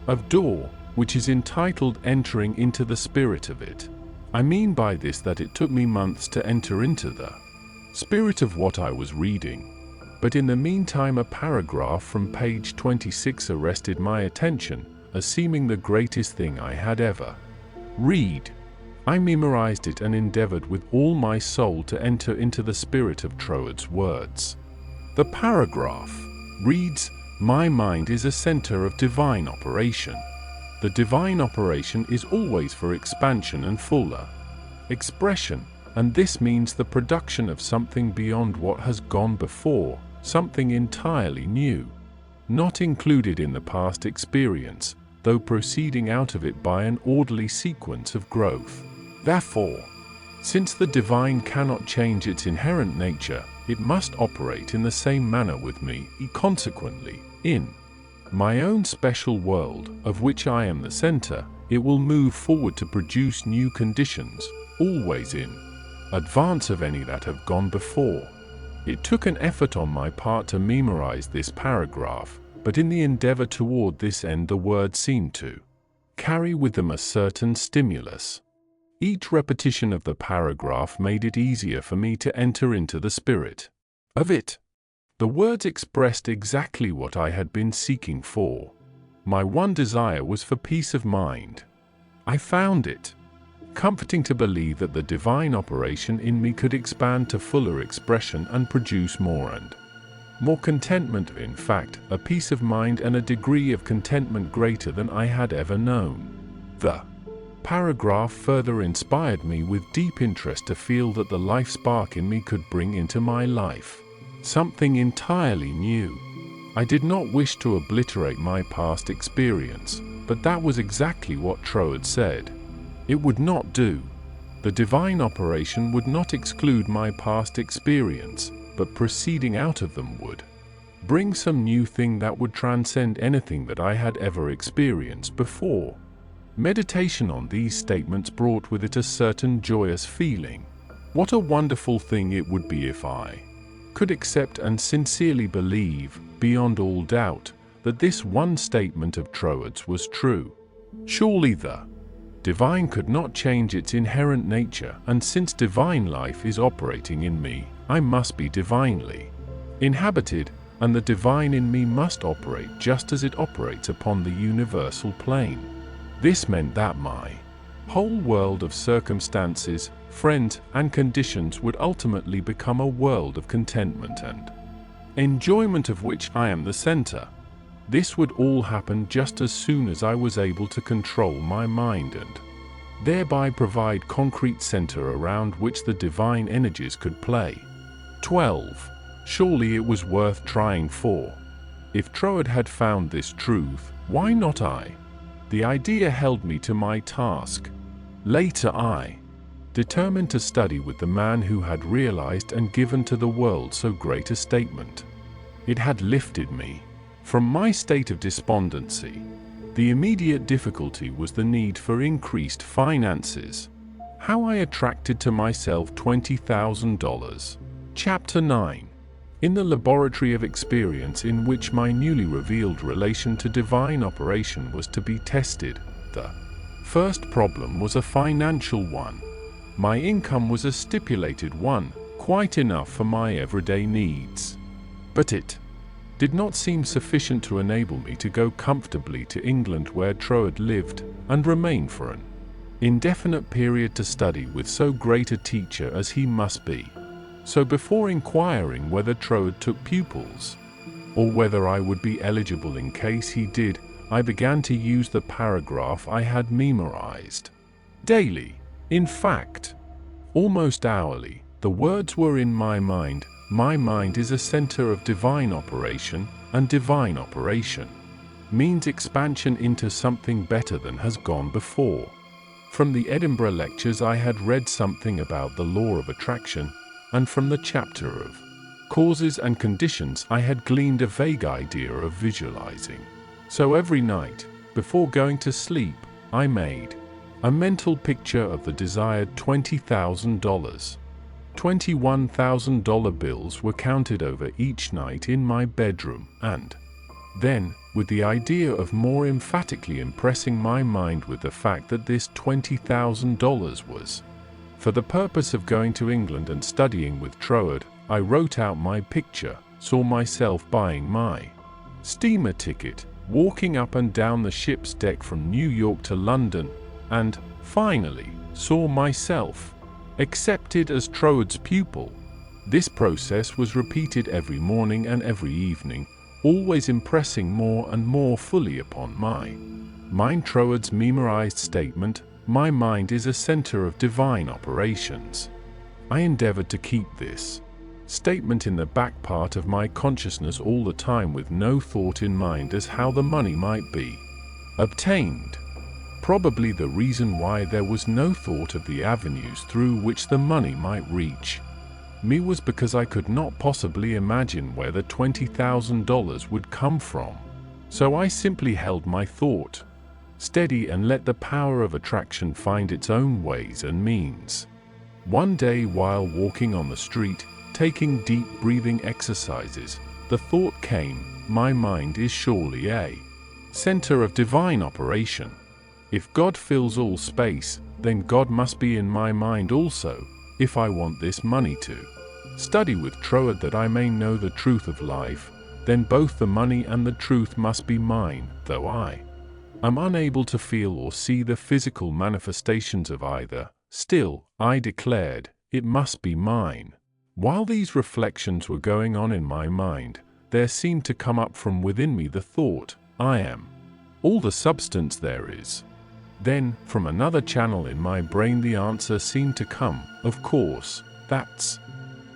of Door, which is entitled Entering into the Spirit of It. I mean by this that it took me months to enter into the spirit of what I was reading. But in the meantime, a paragraph from page 26 arrested my attention as seeming the greatest thing I had ever read. I memorized it and endeavored with all my soul to enter into the spirit of Troward's words. The paragraph reads, "My mind is a center of divine operation. The divine operation is always for expansion and fuller expression, and this means the production of something beyond what has gone before, something entirely new, not included in the past experience, though proceeding out of it by an orderly sequence of growth. Therefore, since the divine cannot change its inherent nature, it must operate in the same manner with me. Consequently, in my own special world, of which I am the center, it will move forward to produce new conditions, always in advance of any that have gone before." It took an effort on my part to memorize this paragraph, but in the endeavor toward this end the words seemed to carry with them a certain stimulus. Each repetition of the paragraph made it easier for me to enter into the spirit of it. The words expressed exactly what I had been seeking for. My one desire was for peace of mind. I found it comforting to believe that the divine operation in me could expand to fuller expression and produce more and more contentment, in fact, a peace of mind and a degree of contentment greater than I had ever known. The paragraph further inspired me with deep interest to feel that the life spark in me could bring into my life something entirely new. I did not wish to obliterate my past experience, but that was exactly what Troward said it would not do. The divine operation would not exclude my past experience, but proceeding out of them would bring some new thing that would transcend anything that I had ever experienced before. Meditation on these statements brought with it a certain joyous feeling. What a wonderful thing it would be if I could accept and sincerely believe, beyond all doubt, that this one statement of Troward's was true. Surely the divine could not change its inherent nature, and since divine life is operating in me, I must be divinely inhabited, and the divine in me must operate just as it operates upon the universal plane. This meant that my whole world of circumstances, friends, and conditions would ultimately become a world of contentment and enjoyment of which I am the center. This would all happen just as soon as I was able to control my mind and thereby provide concrete center around which the divine energies could play. 12. Surely it was worth trying for. If Troward had found this truth, why not I? The idea held me to my task. Later I determined to study with the man who had realized and given to the world so great a statement. It had lifted me from my state of despondency. The immediate difficulty was the need for increased finances. How I attracted to myself $20,000. Chapter 9. In the laboratory of experience in which my newly revealed relation to divine operation was to be tested, the first problem was a financial one. My income was a stipulated one, quite enough for my everyday needs. But it did not seem sufficient to enable me to go comfortably to England where Troward lived and remain for an indefinite period to study with so great a teacher as he must be. So before inquiring whether Troward took pupils, or whether I would be eligible in case he did, I began to use the paragraph I had memorized. Daily, in fact, almost hourly, the words were in my mind. My mind is a center of divine operation, and divine operation means expansion into something better than has gone before. From the Edinburgh lectures I had read something about the law of attraction, and from the chapter of causes and conditions I had gleaned a vague idea of visualizing. So every night, before going to sleep, I made a mental picture of the desired $20,000. $21,000 bills were counted over each night in my bedroom, and then, with the idea of more emphatically impressing my mind with the fact that this $20,000 was for the purpose of going to England and studying with Troward, I wrote out my picture, saw myself buying my steamer ticket, walking up and down the ship's deck from New York to London, and, finally, saw myself accepted as Troward's pupil. This process was repeated every morning and every evening, always impressing more and more fully upon my mind Troward's memorized statement, "My mind is a center of divine operations." I endeavored to keep this statement in the back part of my consciousness all the time, with no thought in mind as how the money might be obtained. Probably the reason why there was no thought of the avenues through which the money might reach me was because I could not possibly imagine where the $20,000 would come from. So I simply held my thought steady and let the power of attraction find its own ways and means. One day, while walking on the street, taking deep breathing exercises, the thought came, my mind is surely a center of divine operation. If God fills all space, then God must be in my mind also, if I want this money to study with Troward that I may know the truth of life, then both the money and the truth must be mine, though I am unable to feel or see the physical manifestations of either. Still, I declared, it must be mine. While these reflections were going on in my mind, there seemed to come up from within me the thought, I am all the substance there is. Then, from another channel in my brain the answer seemed to come, of course, that's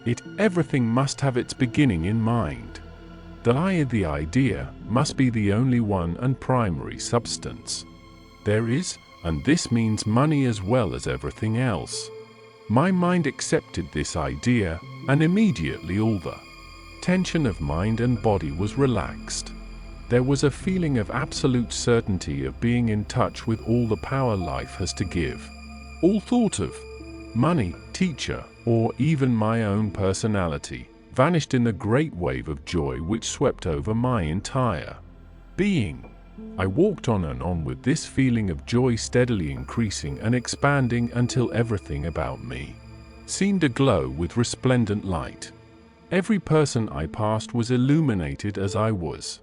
it. Everything must have its beginning in mind. That I, the idea, must be the only one and primary substance there is, and this means money as well as everything else. My mind accepted this idea, and immediately all the tension of mind and body was relaxed. There was a feeling of absolute certainty of being in touch with all the power life has to give. All thought of money, teacher, or even my own personality vanished in the great wave of joy which swept over my entire being. I walked on and on with this feeling of joy steadily increasing and expanding until everything about me seemed aglow with resplendent light. Every person I passed was illuminated as I was.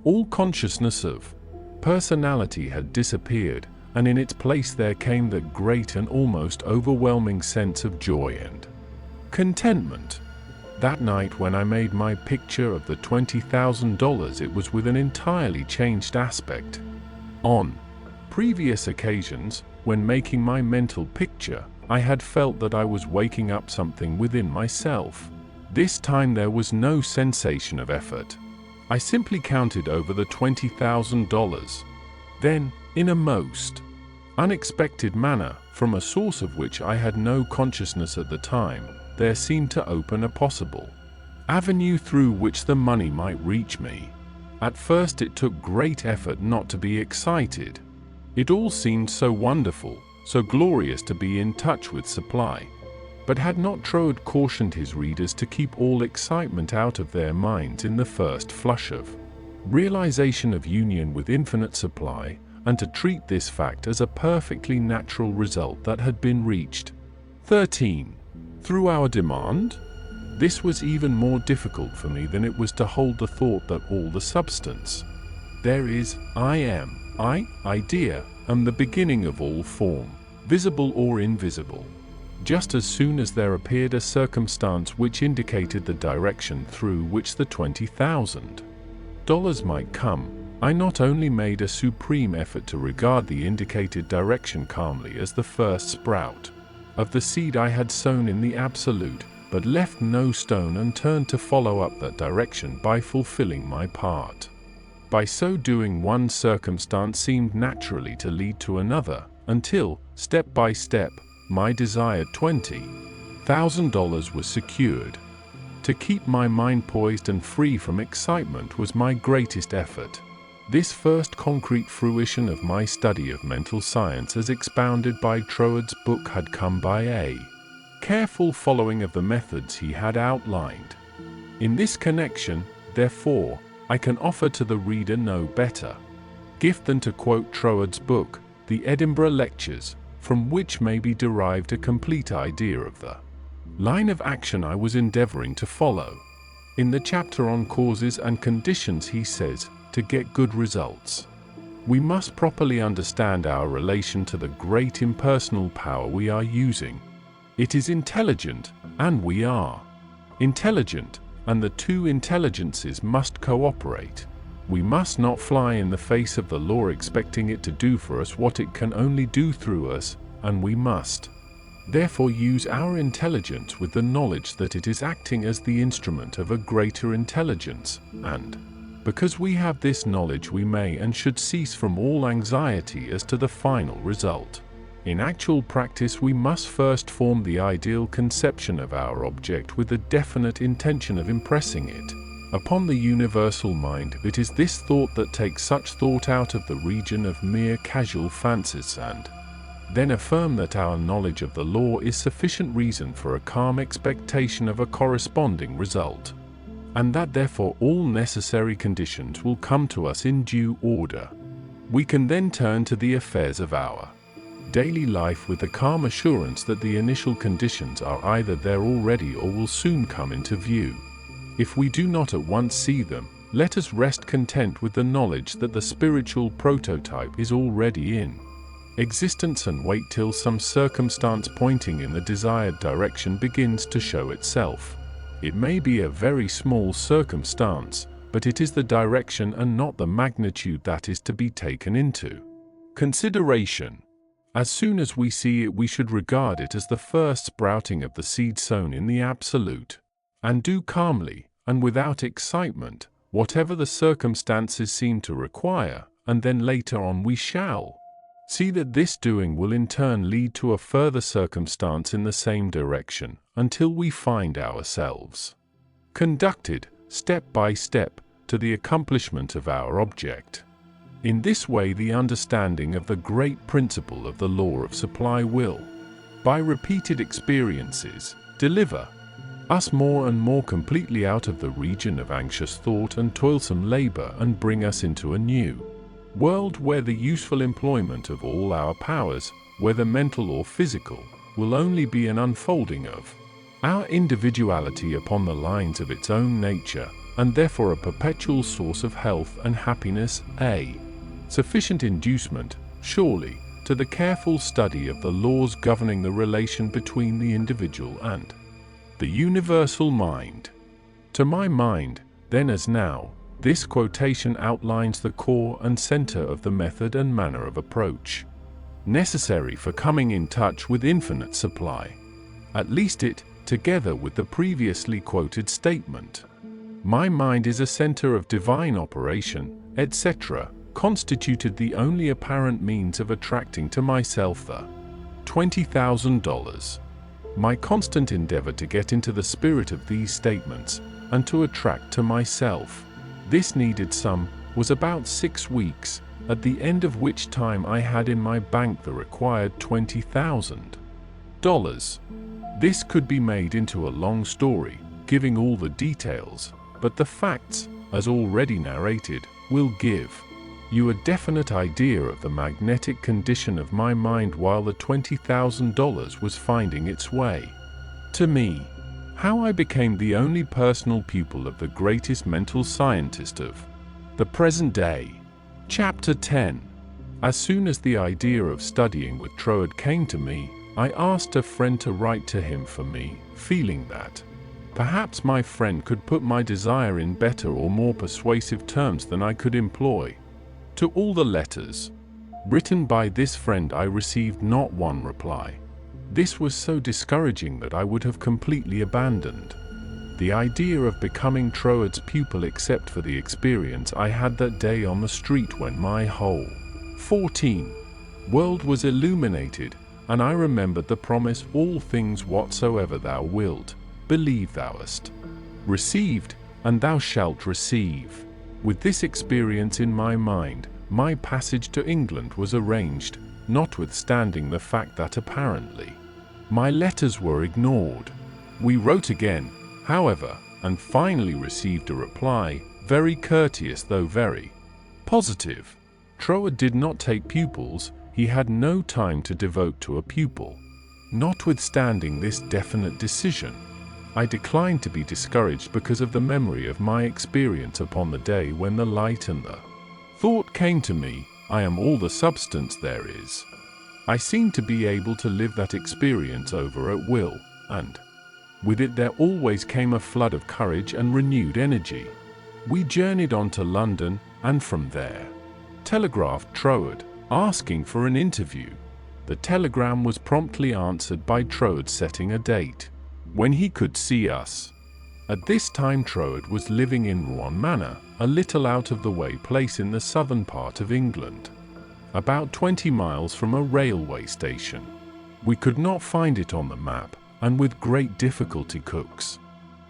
All consciousness of personality had disappeared, and in its place there came that great and almost overwhelming sense of joy and contentment. That night when I made my picture of the $20,000, it was with an entirely changed aspect. On previous occasions, when making my mental picture, I had felt that I was waking up something within myself. This time there was no sensation of effort. I simply counted over the $20,000. Then, in a most unexpected manner, from a source of which I had no consciousness at the time, there seemed to open a possible avenue through which the money might reach me. At first it took great effort not to be excited. It all seemed so wonderful, so glorious to be in touch with supply. But had not Troward cautioned his readers to keep all excitement out of their minds in the first flush of realization of union with infinite supply, and to treat this fact as a perfectly natural result that had been reached? 13. Through our demand? This was even more difficult for me than it was to hold the thought that all the substance there is, I am, idea, am the beginning of all form, visible or invisible. Just as soon as there appeared a circumstance which indicated the direction through which the $20,000 might come, I not only made a supreme effort to regard the indicated direction calmly as the first sprout of the seed I had sown in the absolute, but left no stone unturned to follow up that direction by fulfilling my part. By so doing, one circumstance seemed naturally to lead to another, until, step by step, my desired $20,000 was secured. To keep my mind poised and free from excitement was my greatest effort. This first concrete fruition of my study of mental science as expounded by Troward's book had come by a careful following of the methods he had outlined. In this connection, therefore, I can offer to the reader no better gift than to quote Troward's book, The Edinburgh Lectures, from which may be derived a complete idea of the line of action I was endeavoring to follow. In the chapter on causes and conditions he says, to get good results, we must properly understand our relation to the great impersonal power we are using. It is intelligent, and we are intelligent, and the two intelligences must cooperate. We must not fly in the face of the law expecting it to do for us what it can only do through us, and we must therefore use our intelligence with the knowledge that it is acting as the instrument of a greater intelligence, and because we have this knowledge we may and should cease from all anxiety as to the final result. In actual practice we must first form the ideal conception of our object with the definite intention of impressing it upon the universal mind. It is this thought that takes such thought out of the region of mere casual fancies, and then affirm that our knowledge of the law is sufficient reason for a calm expectation of a corresponding result, and that therefore all necessary conditions will come to us in due order. We can then turn to the affairs of our daily life with the calm assurance that the initial conditions are either there already or will soon come into view. If we do not at once see them, let us rest content with the knowledge that the spiritual prototype is already in existence and wait till some circumstance pointing in the desired direction begins to show itself. It may be a very small circumstance, but it is the direction and not the magnitude that is to be taken into consideration. As soon as we see it, we should regard it as the first sprouting of the seed sown in the absolute, and do calmly, and without excitement, whatever the circumstances seem to require, and then later on we shall see that this doing will in turn lead to a further circumstance in the same direction, until we find ourselves conducted, step by step, to the accomplishment of our object. In this way the understanding of the great principle of the law of supply will, by repeated experiences, deliver us more and more completely out of the region of anxious thought and toilsome labor and bring us into a new world where the useful employment of all our powers, whether mental or physical, will only be an unfolding of our individuality upon the lines of its own nature, and therefore a perpetual source of health and happiness, a sufficient inducement, surely, to the careful study of the laws governing the relation between the individual and the universal mind. To my mind, then as now, this quotation outlines the core and center of the method and manner of approach necessary for coming in touch with infinite supply. At least it, together with the previously quoted statement, "My mind is a center of divine operation," etc., constituted the only apparent means of attracting to myself the $20,000. My constant endeavor to get into the spirit of these statements and to attract to myself this needed sum was about 6 weeks, at the end of which time I had in my bank the required $20,000. This could be made into a long story, giving all the details, but the facts, as already narrated, will give you a definite idea of the magnetic condition of my mind while the $20,000 was finding its way to me. How I became the only personal pupil of the greatest mental scientist of the present day. Chapter 10. As soon as the idea of studying with Troward came to me, I asked a friend to write to him for me, feeling that perhaps my friend could put my desire in better or more persuasive terms than I could employ. To all the letters written by this friend I received not one reply. This was so discouraging that I would have completely abandoned the idea of becoming Troward's pupil except for the experience I had that day on the street when my whole 14 world was illuminated, and I remembered the promise, "All things whatsoever thou wilt, believe thou hast received, and thou shalt receive." With this experience in my mind, my passage to England was arranged, notwithstanding the fact that apparently my letters were ignored. We wrote again, however, and finally received a reply, very courteous though very positive. Troward did not take pupils, he had no time to devote to a pupil. Notwithstanding this definite decision, I declined to be discouraged because of the memory of my experience upon the day when the light and the thought came to me, "I am all the substance there is." I seemed to be able to live that experience over at will, and with it there always came a flood of courage and renewed energy. We journeyed on to London, and from there telegraphed Troward, asking for an interview. The telegram was promptly answered by Troward setting a date when he could see us. At this time Troward was living in Rouen Manor, a little out-of-the-way place in the southern part of England, about 20 miles from a railway station. We could not find it on the map, and with great difficulty Cook's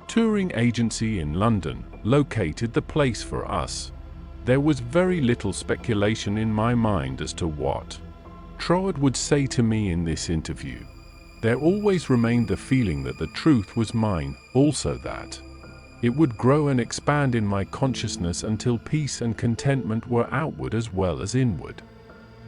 touring agency in London located the place for us. There was very little speculation in my mind as to what Troward would say to me in this interview. There always remained the feeling that the truth was mine, also that it would grow and expand in my consciousness until peace and contentment were outward as well as inward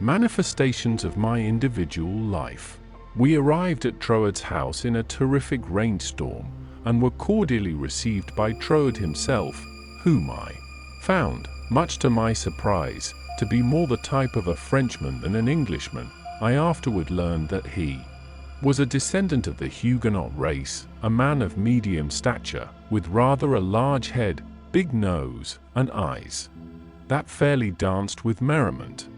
manifestations of my individual life. We arrived at Troward's house in a terrific rainstorm, and were cordially received by Troward himself, whom I found, much to my surprise, to be more the type of a Frenchman than an Englishman. I afterward learned that he was a descendant of the Huguenot race, a man of medium stature, with rather a large head, big nose, and eyes that fairly danced with merriment.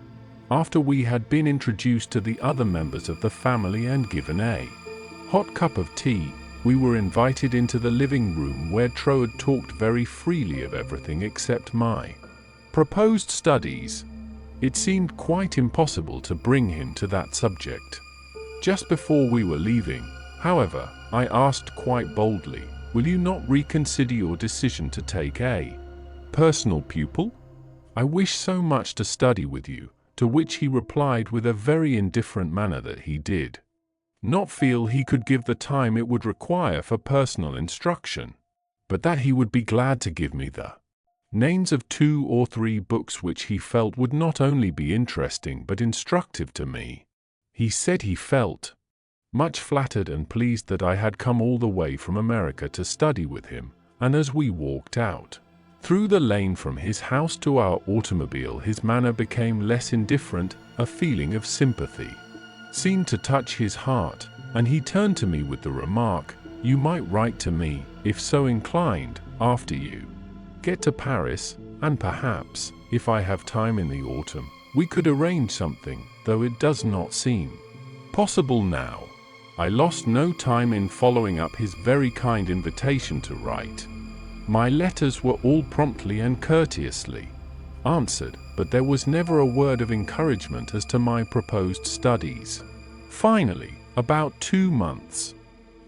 After we had been introduced to the other members of the family and given a hot cup of tea, we were invited into the living room where Troward talked very freely of everything except my proposed studies. It seemed quite impossible to bring him to that subject. Just before we were leaving, however, I asked quite boldly, "Will you not reconsider your decision to take a personal pupil? I wish so much to study with you," to which he replied with a very indifferent manner that he did not feel he could give the time it would require for personal instruction, but that he would be glad to give me the names of 2 or 3 books which he felt would not only be interesting but instructive to me. He said he felt much flattered and pleased that I had come all the way from America to study with him, and as we walked out Through the lane from his house to our automobile, his manner became less indifferent, a feeling of sympathy seemed to touch his heart, and he turned to me with the remark, "You might write to me, if so inclined, after you get to Paris, and perhaps, if I have time in the autumn, we could arrange something, though it does not seem possible now." I lost no time in following up his very kind invitation to write. My letters were all promptly and courteously answered, but there was never a word of encouragement as to my proposed studies. Finally, about 2 months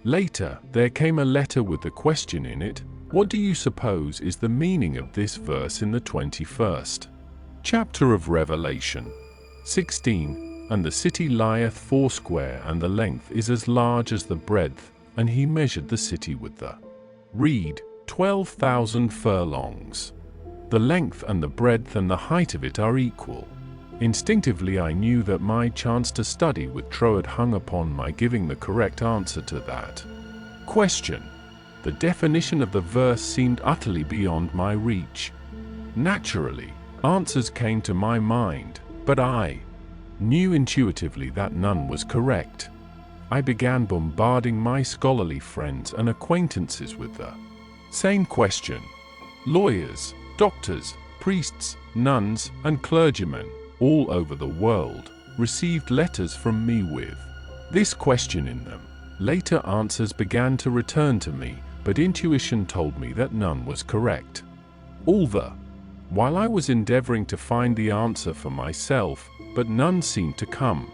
later, there came a letter with the question in it, "What do you suppose is the meaning of this verse in the 21st chapter of Revelation 16? And the city lieth foursquare, and the length is as large as the breadth, and he measured the city with the reed, 12,000 furlongs. The length and the breadth and the height of it are equal." Instinctively I knew that my chance to study with Troward hung upon my giving the correct answer to that question. The definition of the verse seemed utterly beyond my reach. Naturally, answers came to my mind, but I knew intuitively that none was correct. I began bombarding my scholarly friends and acquaintances with the same question. Lawyers, doctors, priests, nuns, and clergymen, all over the world, received letters from me with this question in them. Later answers began to return to me, but intuition told me that none was correct. While I was endeavoring to find the answer for myself, but none seemed to come,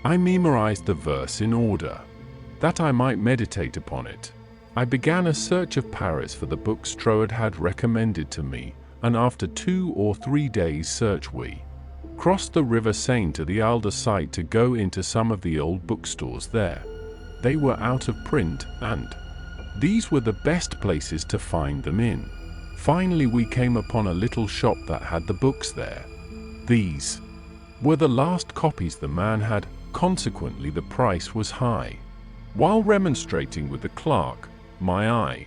I memorized the verse in order that I might meditate upon it. I began a search of Paris for the books Troward had recommended to me, and after 2 or 3 days' search we crossed the River Seine to the Alder site to go into some of the old bookstores there. They were out of print, and these were the best places to find them in. Finally we came upon a little shop that had the books there. These were the last copies the man had, consequently the price was high. While remonstrating with the clerk, my eye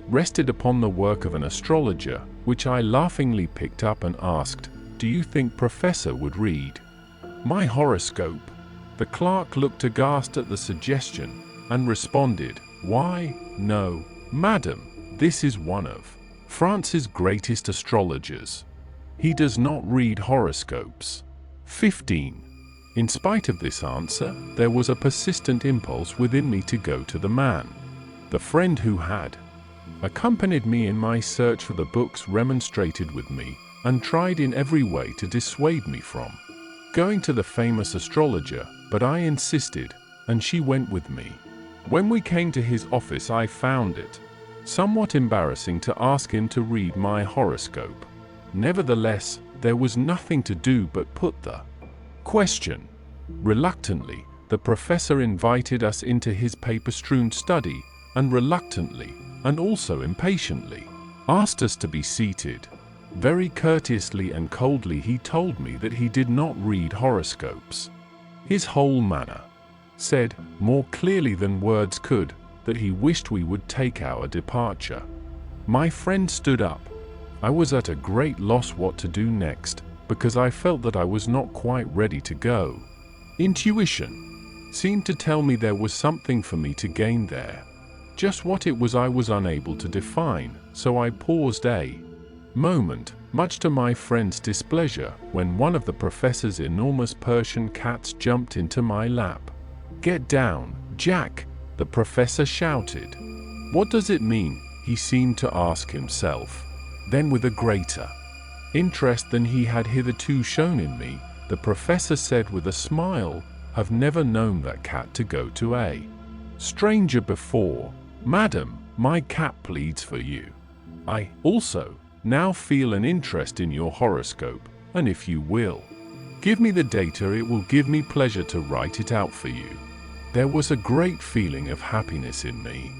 rested upon the work of an astrologer, which I laughingly picked up and asked, "Do you think Professor would read my horoscope?" The clerk looked aghast at the suggestion, and responded, "Why, no, madam, this is one of France's greatest astrologers. He does not read horoscopes." 15. In spite of this answer, there was a persistent impulse within me to go to the man. The friend who had accompanied me in my search for the books remonstrated with me, and tried in every way to dissuade me from going to the famous astrologer, but I insisted, and she went with me. When we came to his office I found it somewhat embarrassing to ask him to read my horoscope. Nevertheless, there was nothing to do but put the question. Reluctantly, the professor invited us into his paper-strewn study, and reluctantly, and also impatiently, asked us to be seated. Very courteously and coldly he told me that he did not read horoscopes. His whole manner said, more clearly than words could, that he wished we would take our departure. My friend stood up. I was at a great loss what to do next, because I felt that I was not quite ready to go. Intuition seemed to tell me there was something for me to gain there. Just what it was I was unable to define, so I paused a moment, much to my friend's displeasure, when one of the professor's enormous Persian cats jumped into my lap. "Get down, Jack!" the professor shouted. "What does it mean?" he seemed to ask himself. Then with a greater interest than he had hitherto shown in me, the professor said with a smile, "I've never known that cat to go to a stranger before. Madam, my cat pleads for you. I also now feel an interest in your horoscope, and if you will give me the data, it will give me pleasure to write it out for you." There was a great feeling of happiness in me.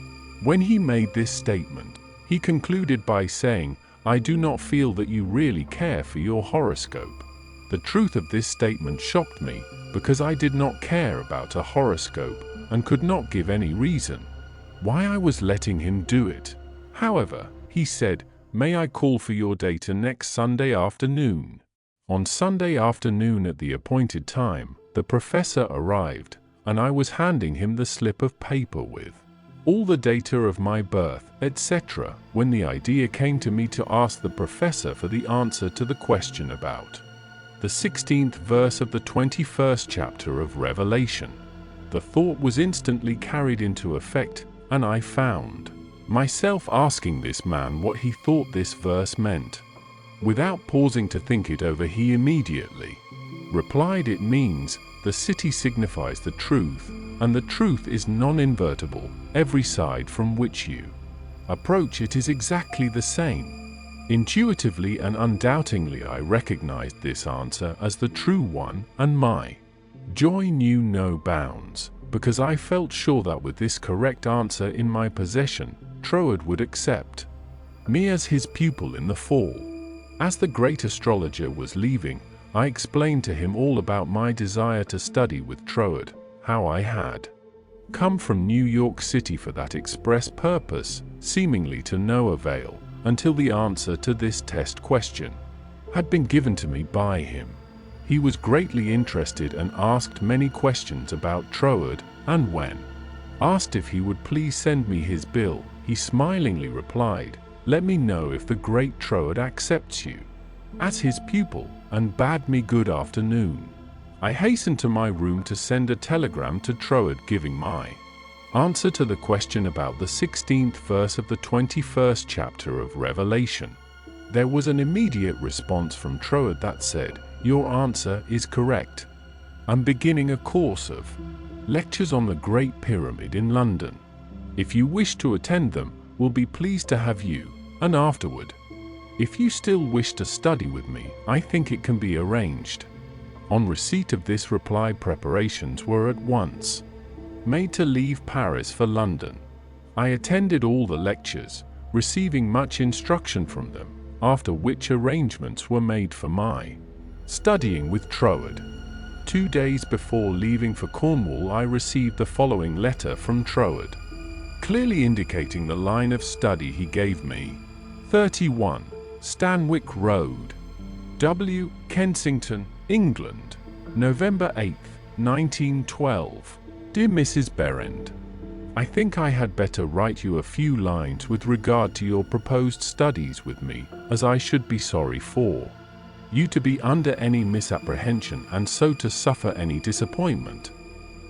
When he made this statement, he concluded by saying, "I do not feel that you really care for your horoscope." The truth of this statement shocked me, because I did not care about a horoscope, and could not give any reason why I was letting him do it. However, he said, May I call for your data next Sunday afternoon? On Sunday afternoon at the appointed time, the professor arrived, and I was handing him the slip of paper with all the data of my birth, etc., when the idea came to me to ask the professor for the answer to the question about the 16th verse of the 21st chapter of Revelation. The thought was instantly carried into effect, and I found myself asking this man what he thought this verse meant. Without pausing to think it over, he immediately replied, "It means, the city signifies the truth, and the truth is non-invertible. Every side from which you approach it is exactly the same." Intuitively and undoubtingly I recognized this answer as the true one, and my joy knew no bounds, because I felt sure that with this correct answer in my possession, Troward would accept me as his pupil in the fall. As the great astrologer was leaving, I explained to him all about my desire to study with Troward, how I had come from New York City for that express purpose, seemingly to no avail, until the answer to this test question had been given to me by him. He was greatly interested and asked many questions about Troward, and when asked if he would please send me his bill, he smilingly replied, "Let me know if the great Troward accepts you as his pupil," and bade me good afternoon. I hastened to my room to send a telegram to Troward giving my answer to the question about the 16th verse of the 21st chapter of Revelation. There was an immediate response from Troward that said, "Your answer is correct. I'm beginning a course of lectures on the Great Pyramid in London. If you wish to attend them, we'll be pleased to have you, and afterward, if you still wish to study with me, I think it can be arranged." On receipt of this reply, preparations were at once made to leave Paris for London. I attended all the lectures, receiving much instruction from them, after which arrangements were made for my studying with Troward. 2 days before leaving for Cornwall, I received the following letter from Troward, clearly indicating the line of study he gave me. 31 Stanwick Road, W. Kensington, England, November 8, 1912. Dear Mrs. Behrend, I think I had better write you a few lines with regard to your proposed studies with me, as I should be sorry for you to be under any misapprehension and so to suffer any disappointment.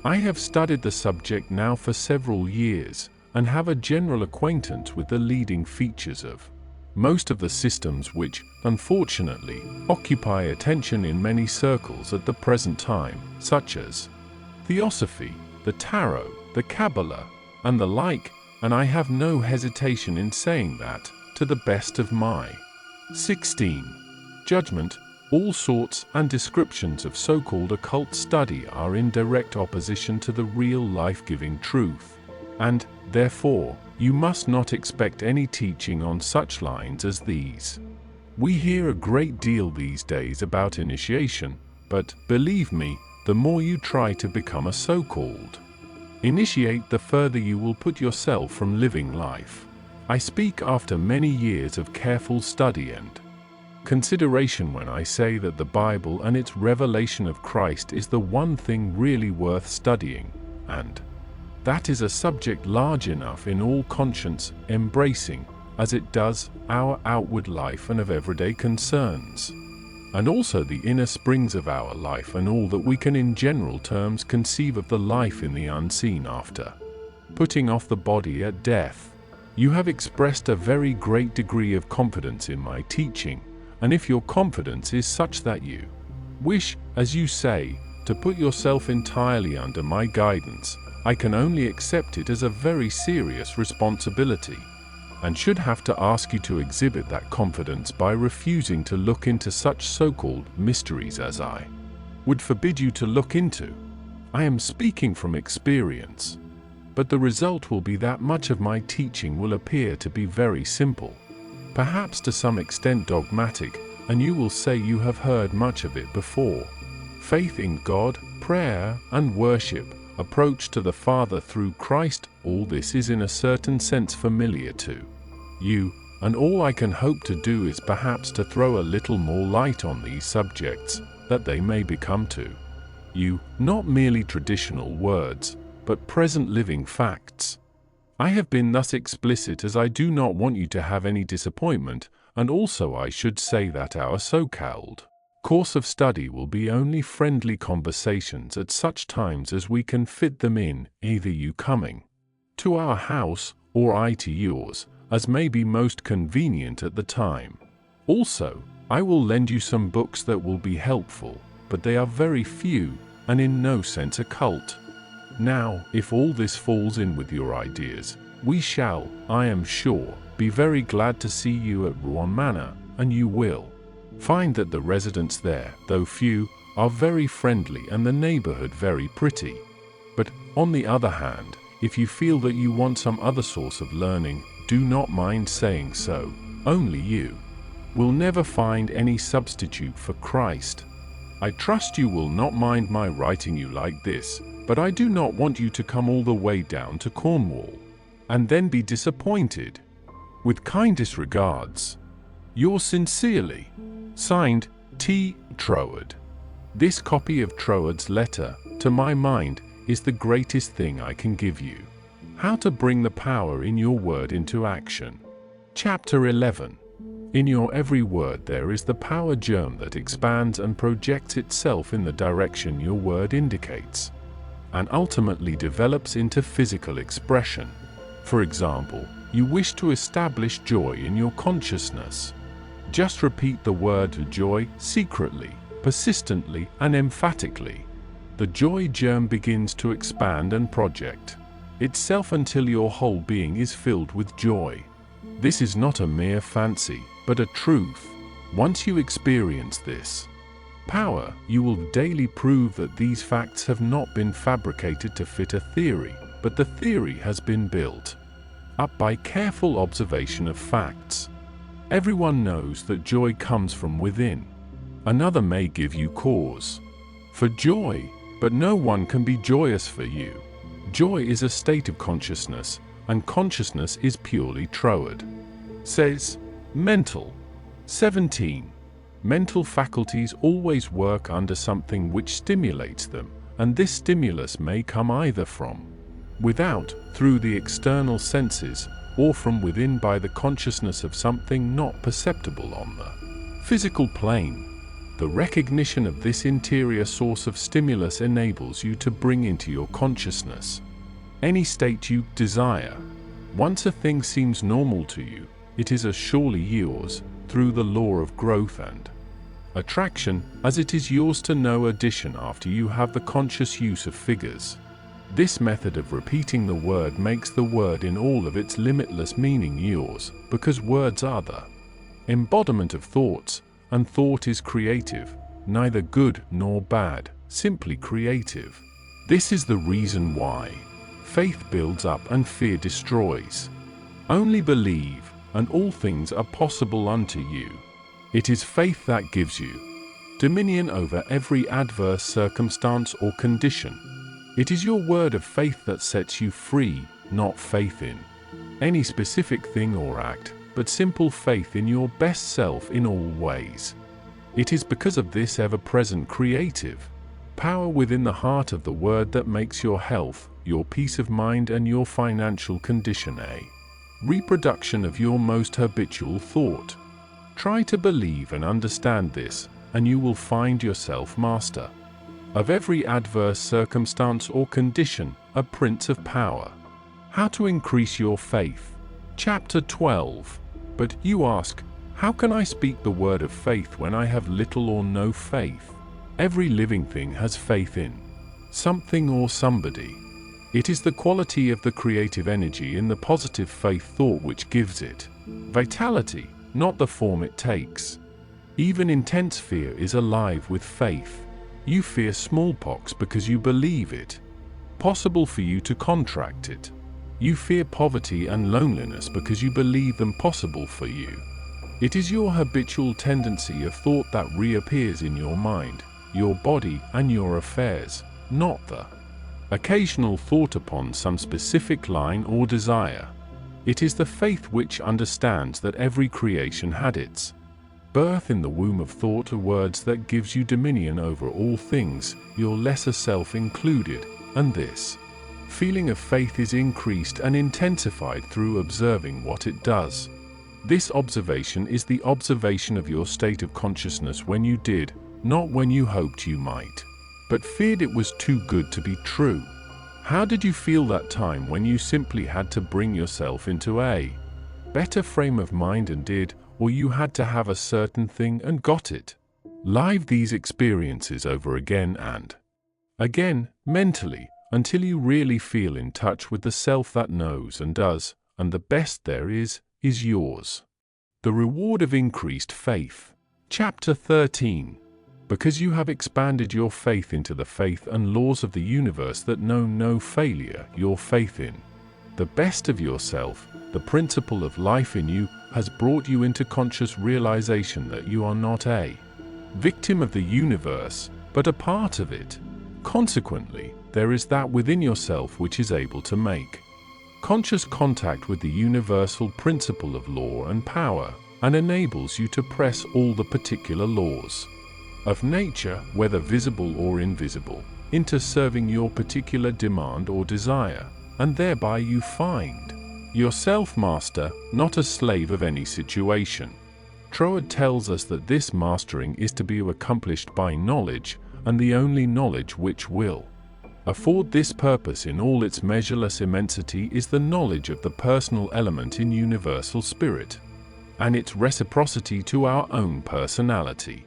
I have studied the subject now for several years, and have a general acquaintance with the leading features of most of the systems which, unfortunately, occupy attention in many circles at the present time, such as Theosophy, the Tarot, the Kabbalah, and the like, and I have no hesitation in saying that, to the best of my 16 judgment, all sorts and descriptions of so-called occult study are in direct opposition to the real life-giving truth, and, therefore, you must not expect any teaching on such lines as these. We hear a great deal these days about initiation, but, believe me, the more you try to become a so-called initiate, the further you will put yourself from living life. I speak after many years of careful study and consideration when I say that the Bible and its revelation of Christ is the one thing really worth studying, and that is a subject large enough in all conscience, embracing, as it does, our outward life and of everyday concerns, and also the inner springs of our life and all that we can in general terms conceive of the life in the unseen after putting off the body at death. You have expressed a very great degree of confidence in my teaching, and if your confidence is such that you wish, as you say, to put yourself entirely under my guidance, I can only accept it as a very serious responsibility, and should have to ask you to exhibit that confidence by refusing to look into such so-called mysteries as I would forbid you to look into. I am speaking from experience, but the result will be that much of my teaching will appear to be very simple, perhaps to some extent dogmatic, and you will say you have heard much of it before. Faith in God, prayer and worship, approach to the Father through Christ, all this is in a certain sense familiar to you, and all I can hope to do is perhaps to throw a little more light on these subjects, that they may become to you not merely traditional words, but present living facts. I have been thus explicit as I do not want you to have any disappointment, and also I should say that our so-called course of study will be only friendly conversations at such times as we can fit them in, either you coming to our house or I to yours, as may be most convenient at the time. Also, I will lend you some books that will be helpful, but they are very few, and in no sense occult. Now, if all this falls in with your ideas, we shall, I am sure, be very glad to see you at Rouen Manor, and you will find that the residents there, though few, are very friendly and the neighborhood very pretty. But, on the other hand, if you feel that you want some other source of learning, do not mind saying so, only you will never find any substitute for Christ. I trust you will not mind my writing you like this, but I do not want you to come all the way down to Cornwall, and then be disappointed. With kindest regards, yours sincerely, signed, T. Troward. This copy of Troward's letter, to my mind, is the greatest thing I can give you. How to bring the power in your word into action. Chapter 11. In your every word there is the power germ that expands and projects itself in the direction your word indicates, and ultimately develops into physical expression. For example, you wish to establish joy in your consciousness. Just repeat the word joy secretly, persistently, and emphatically. The joy germ begins to expand and project itself until your whole being is filled with joy. This is not a mere fancy, but a truth. Once you experience this power, you will daily prove that these facts have not been fabricated to fit a theory, but the theory has been built up by careful observation of facts. Everyone knows that joy comes from within. Another may give you cause for joy, but no one can be joyous for you. Joy is a state of consciousness, and consciousness is purely Troward says, mental. 17. Mental faculties always work under something which stimulates them, and this stimulus may come either from without, through the external senses, or from within by the consciousness of something not perceptible on the physical plane. The recognition of this interior source of stimulus enables you to bring into your consciousness any state you desire. Once a thing seems normal to you, it is as surely yours, through the law of growth and attraction, as it is yours to no addition after you have the conscious use of figures. This method of repeating the word makes the word in all of its limitless meaning yours, because words are the embodiment of thoughts, and thought is creative, neither good nor bad, simply creative. This is the reason why faith builds up and fear destroys. Only believe, and all things are possible unto you. It is faith that gives you dominion over every adverse circumstance or condition. It is your word of faith that sets you free, not faith in any specific thing or act, but simple faith in your best self in all ways. It is because of this ever-present creative power within the heart of the word that makes your health, your peace of mind, and your financial condition a reproduction of your most habitual thought. Try to believe and understand this, and you will find yourself master of every adverse circumstance or condition, a prince of power. How to increase your faith. Chapter 12. But you ask, how can I speak the word of faith when I have little or no faith? Every living thing has faith in something or somebody. It is the quality of the creative energy in the positive faith thought which gives it vitality, not the form it takes. Even intense fear is alive with faith. You fear smallpox because you believe it possible for you to contract it. You fear poverty and loneliness because you believe them possible for you. It is your habitual tendency of thought that reappears in your mind, your body, and your affairs, not the occasional thought upon some specific line or desire. It is the faith which understands that every creation had its birth in the womb of thought or words that gives you dominion over all things, your lesser self included, and this feeling of faith is increased and intensified through observing what it does. This observation is the observation of your state of consciousness when you did, not when you hoped you might, but feared it was too good to be true. How did you feel that time when you simply had to bring yourself into a better frame of mind and did, or you had to have a certain thing and got it? Live these experiences over again and again, mentally, until you really feel in touch with the self that knows and does, and the best there is yours. The reward of increased faith. Chapter 13. Because you have expanded your faith into the faith and laws of the universe that know no failure, your faith in the best of yourself, the principle of life in you, has brought you into conscious realization that you are not a victim of the universe, but a part of it. Consequently, there is that within yourself which is able to make conscious contact with the universal principle of law and power, and enables you to press all the particular laws of nature, whether visible or invisible, into serving your particular demand or desire, and thereby you find yourself master, not a slave of any situation. Troward tells us that this mastering is to be accomplished by knowledge, and the only knowledge which will afford this purpose in all its measureless immensity is the knowledge of the personal element in universal spirit, and its reciprocity to our own personality.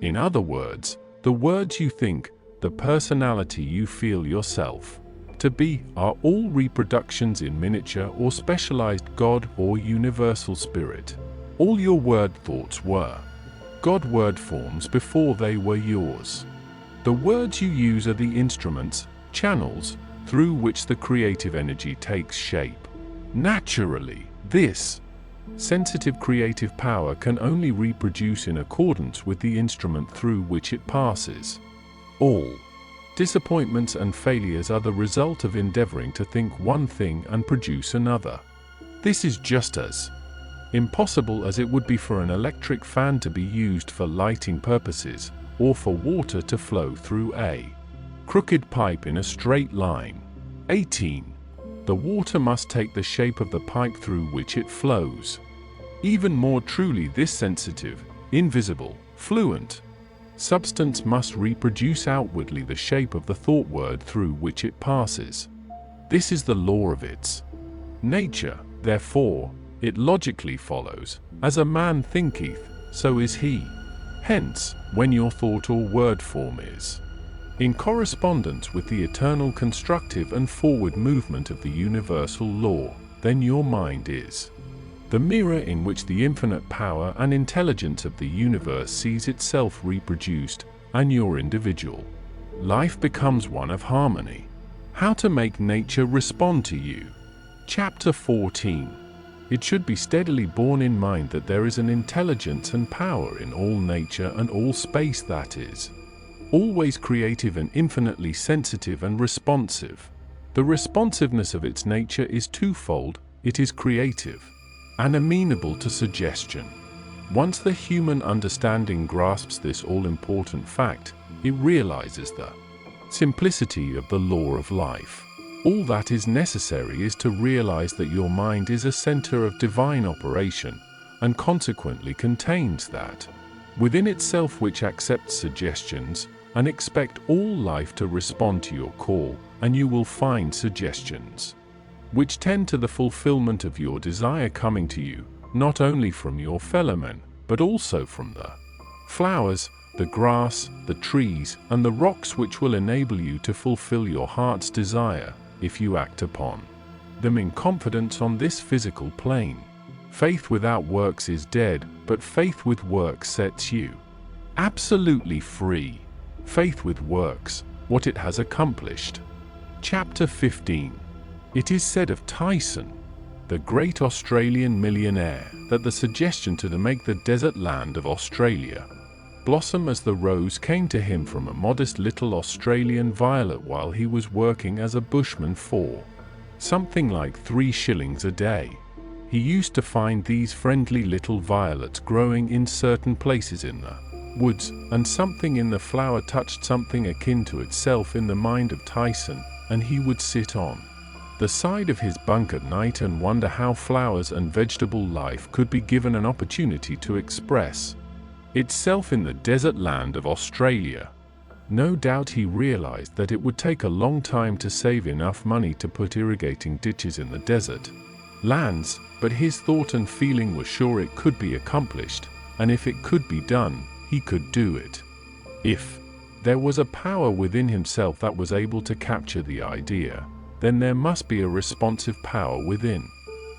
In other words, the words you think, the personality you feel yourself to be, are all reproductions in miniature or specialized God or universal spirit. All your word thoughts were God word forms before they were yours. The words you use are the instruments, channels, through which the creative energy takes shape. Naturally, this sensitive creative power can only reproduce in accordance with the instrument through which it passes. All disappointments and failures are the result of endeavoring to think one thing and produce another. This is just as impossible as it would be for an electric fan to be used for lighting purposes, or for water to flow through a crooked pipe in a straight line. 18. The water must take the shape of the pipe through which it flows. Even more truly, this sensitive, invisible, fluent substance must reproduce outwardly the shape of the thought word through which it passes. This is the law of its nature. Therefore, it logically follows, as a man thinketh, so is he. Hence, when your thought or word form is in correspondence with the eternal constructive and forward movement of the universal law, then your mind is the mirror in which the infinite power and intelligence of the universe sees itself reproduced, and your individual life becomes one of harmony. How to make nature respond to you. Chapter 14. It should be steadily borne in mind that there is an intelligence and power in all nature and all space that is always creative and infinitely sensitive and responsive. The responsiveness of its nature is twofold: it is creative and amenable to suggestion. Once the human understanding grasps this all-important fact, it realizes the simplicity of the law of life. All that is necessary is to realize that your mind is a center of divine operation, and consequently contains that within itself which accepts suggestions, and expect all life to respond to your call, and you will find suggestions which tend to the fulfillment of your desire coming to you, not only from your fellow men, but also from the flowers, the grass, the trees, and the rocks, which will enable you to fulfill your heart's desire, if you act upon them in confidence on this physical plane. Faith without works is dead, but faith with works sets you absolutely free. Faith with works, what it has accomplished. Chapter 15. It is said of Tyson, the great Australian millionaire, that the suggestion to make the desert land of Australia blossom as the rose came to him from a modest little Australian violet while he was working as a bushman for something like 3 shillings a day. He used to find these friendly little violets growing in certain places in the woods, and something in the flower touched something akin to itself in the mind of Tyson, and he would sit on the side of his bunk at night and wonder how flowers and vegetable life could be given an opportunity to express itself in the desert land of Australia. No doubt he realized that it would take a long time to save enough money to put irrigating ditches in the desert lands, but his thought and feeling were sure it could be accomplished, and if it could be done, he could do it. If there was a power within himself that was able to capture the idea, then there must be a responsive power within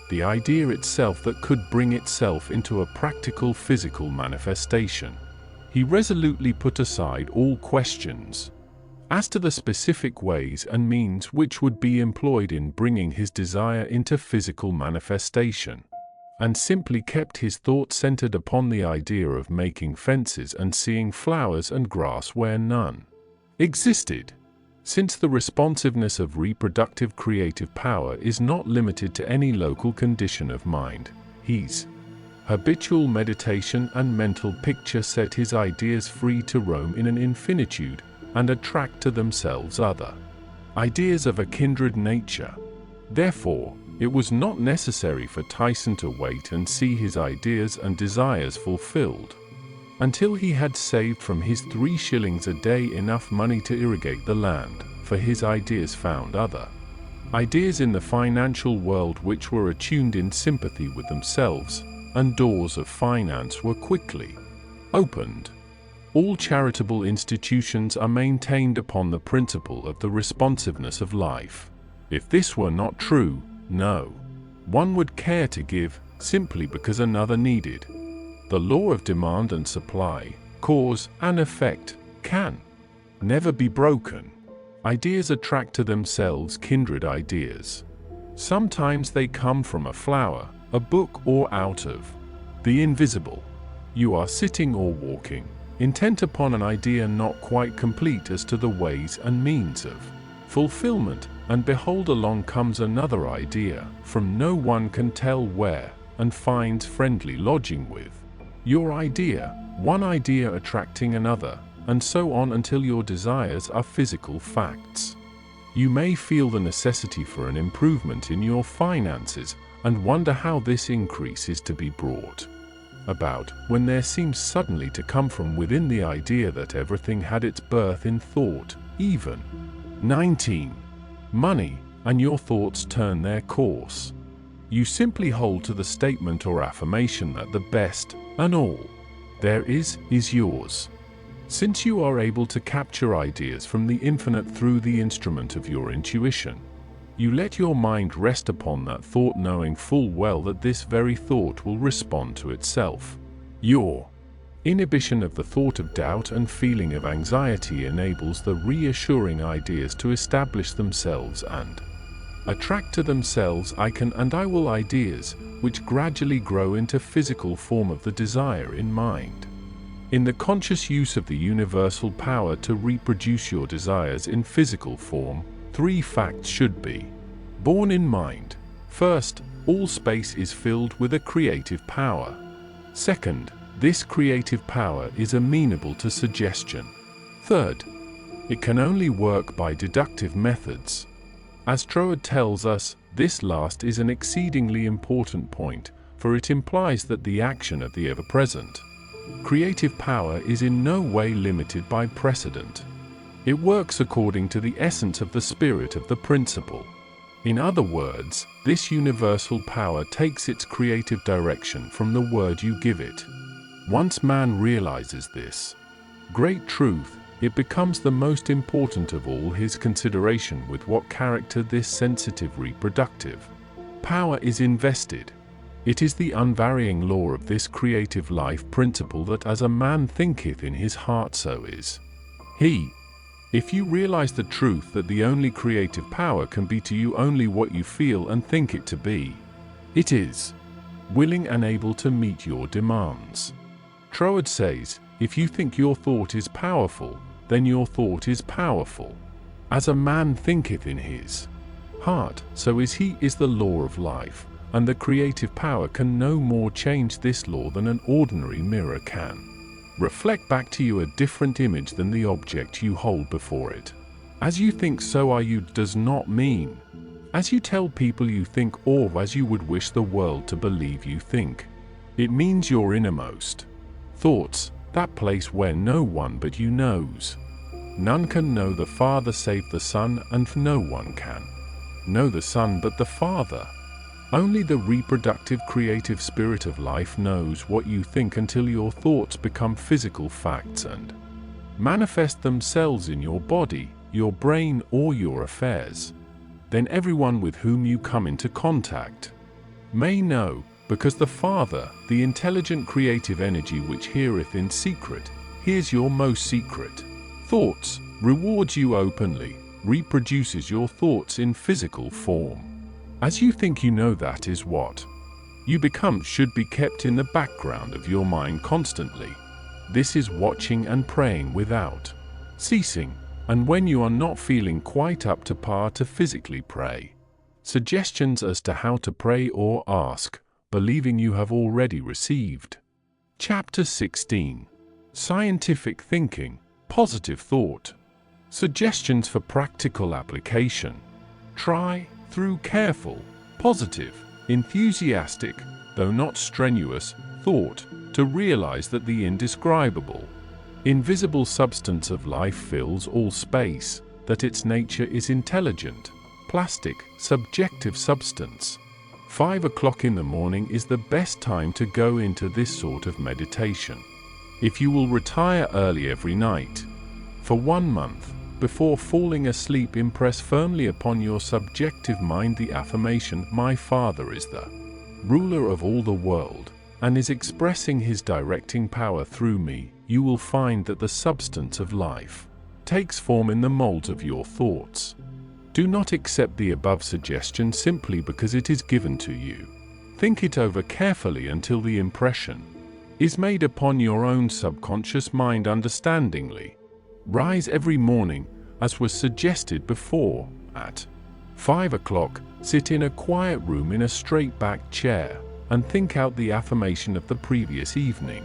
the idea itself that could bring itself into a practical physical manifestation. He resolutely put aside all questions as to the specific ways and means which would be employed in bringing his desire into physical manifestation, and simply kept his thoughts centered upon the idea of making fences and seeing flowers and grass where none existed. Since the responsiveness of reproductive creative power is not limited to any local condition of mind, his habitual meditation and mental picture set his ideas free to roam in an infinitude and attract to themselves other ideas of a kindred nature. Therefore, it was not necessary for Tyson to wait and see his ideas and desires fulfilled until he had saved from his 3 shillings a day enough money to irrigate the land, for his ideas found other ideas in the financial world which were attuned in sympathy with themselves, and doors of finance were quickly opened. All charitable institutions are maintained upon the principle of the responsiveness of life. If this were not true, no one would care to give, simply because another needed. The law of demand and supply, cause and effect, can never be broken. Ideas attract to themselves kindred ideas. Sometimes they come from a flower, a book, or out of the invisible. You are sitting or walking, intent upon an idea not quite complete as to the ways and means of fulfillment, and behold, along comes another idea, from no one can tell where, and finds friendly lodging with your idea, one idea attracting another, and so on until your desires are physical facts. You may feel the necessity for an improvement in your finances, and wonder how this increase is to be brought about, when there seems suddenly to come from within the idea that everything had its birth in thought, even 19. Money, and your thoughts turn their course. You simply hold to the statement or affirmation that the best, and all there is yours. Since you are able to capture ideas from the infinite through the instrument of your intuition, you let your mind rest upon that thought, knowing full well that this very thought will respond to itself. Your inhibition of the thought of doubt and feeling of anxiety enables the reassuring ideas to establish themselves and attract to themselves I can and I will ideas, which gradually grow into physical form of the desire in mind. In the conscious use of the universal power to reproduce your desires in physical form, 3 facts should be borne in mind. First, all space is filled with a creative power. Second, this creative power is amenable to suggestion. Third, it can only work by deductive methods. As Troward tells us, this last is an exceedingly important point, for it implies that the action of the ever-present creative power is in no way limited by precedent. It works according to the essence of the spirit of the principle. In other words, this universal power takes its creative direction from the word you give it. Once man realizes this great truth, it becomes the most important of all his consideration with what character this sensitive reproductive power is invested. It is the unvarying law of this creative life principle that as a man thinketh in his heart, so is he. If you realize the truth that the only creative power can be to you only what you feel and think it to be, it is willing and able to meet your demands. Troward says, if you think your thought is powerful, then your thought is powerful. As a man thinketh in his heart, so is he, is the law of life, and the creative power can no more change this law than an ordinary mirror can. Reflect back to you a different image than the object you hold before it. As you think, so are you does not mean as you tell people you think, or as you would wish the world to believe you think. It means your innermost thoughts, that place where no one but you knows. None can know the Father save the Son, and no one can know the Son but the Father. Only the reproductive creative spirit of life knows what you think until your thoughts become physical facts and manifest themselves in your body, your brain, or your affairs. Then everyone with whom you come into contact may know, because the Father, the intelligent creative energy which heareth in secret, hears your most secret thoughts, rewards you openly, reproduces your thoughts in physical form. As you think you know, that is what you become should be kept in the background of your mind constantly. This is watching and praying without ceasing, and when you are not feeling quite up to par to physically pray, suggestions as to how to pray or ask, believing you have already received. Chapter 16. Scientific Thinking, Positive Thought. Suggestions for practical application. Try, through careful, positive, enthusiastic, though not strenuous, thought, to realize that the indescribable, invisible substance of life fills all space, that its nature is intelligent, plastic, subjective substance. 5 o'clock in the morning is the best time to go into this sort of meditation. If you will retire early every night, for 1 month, before falling asleep, impress firmly upon your subjective mind the affirmation, "My Father is the ruler of all the world, and is expressing his directing power through me." You will find that the substance of life takes form in the molds of your thoughts. Do not accept the above suggestion simply because it is given to you. Think it over carefully until the impression is made upon your own subconscious mind understandingly. Rise every morning, as was suggested before, at 5 o'clock, sit in a quiet room in a straight-backed chair, and think out the affirmation of the previous evening.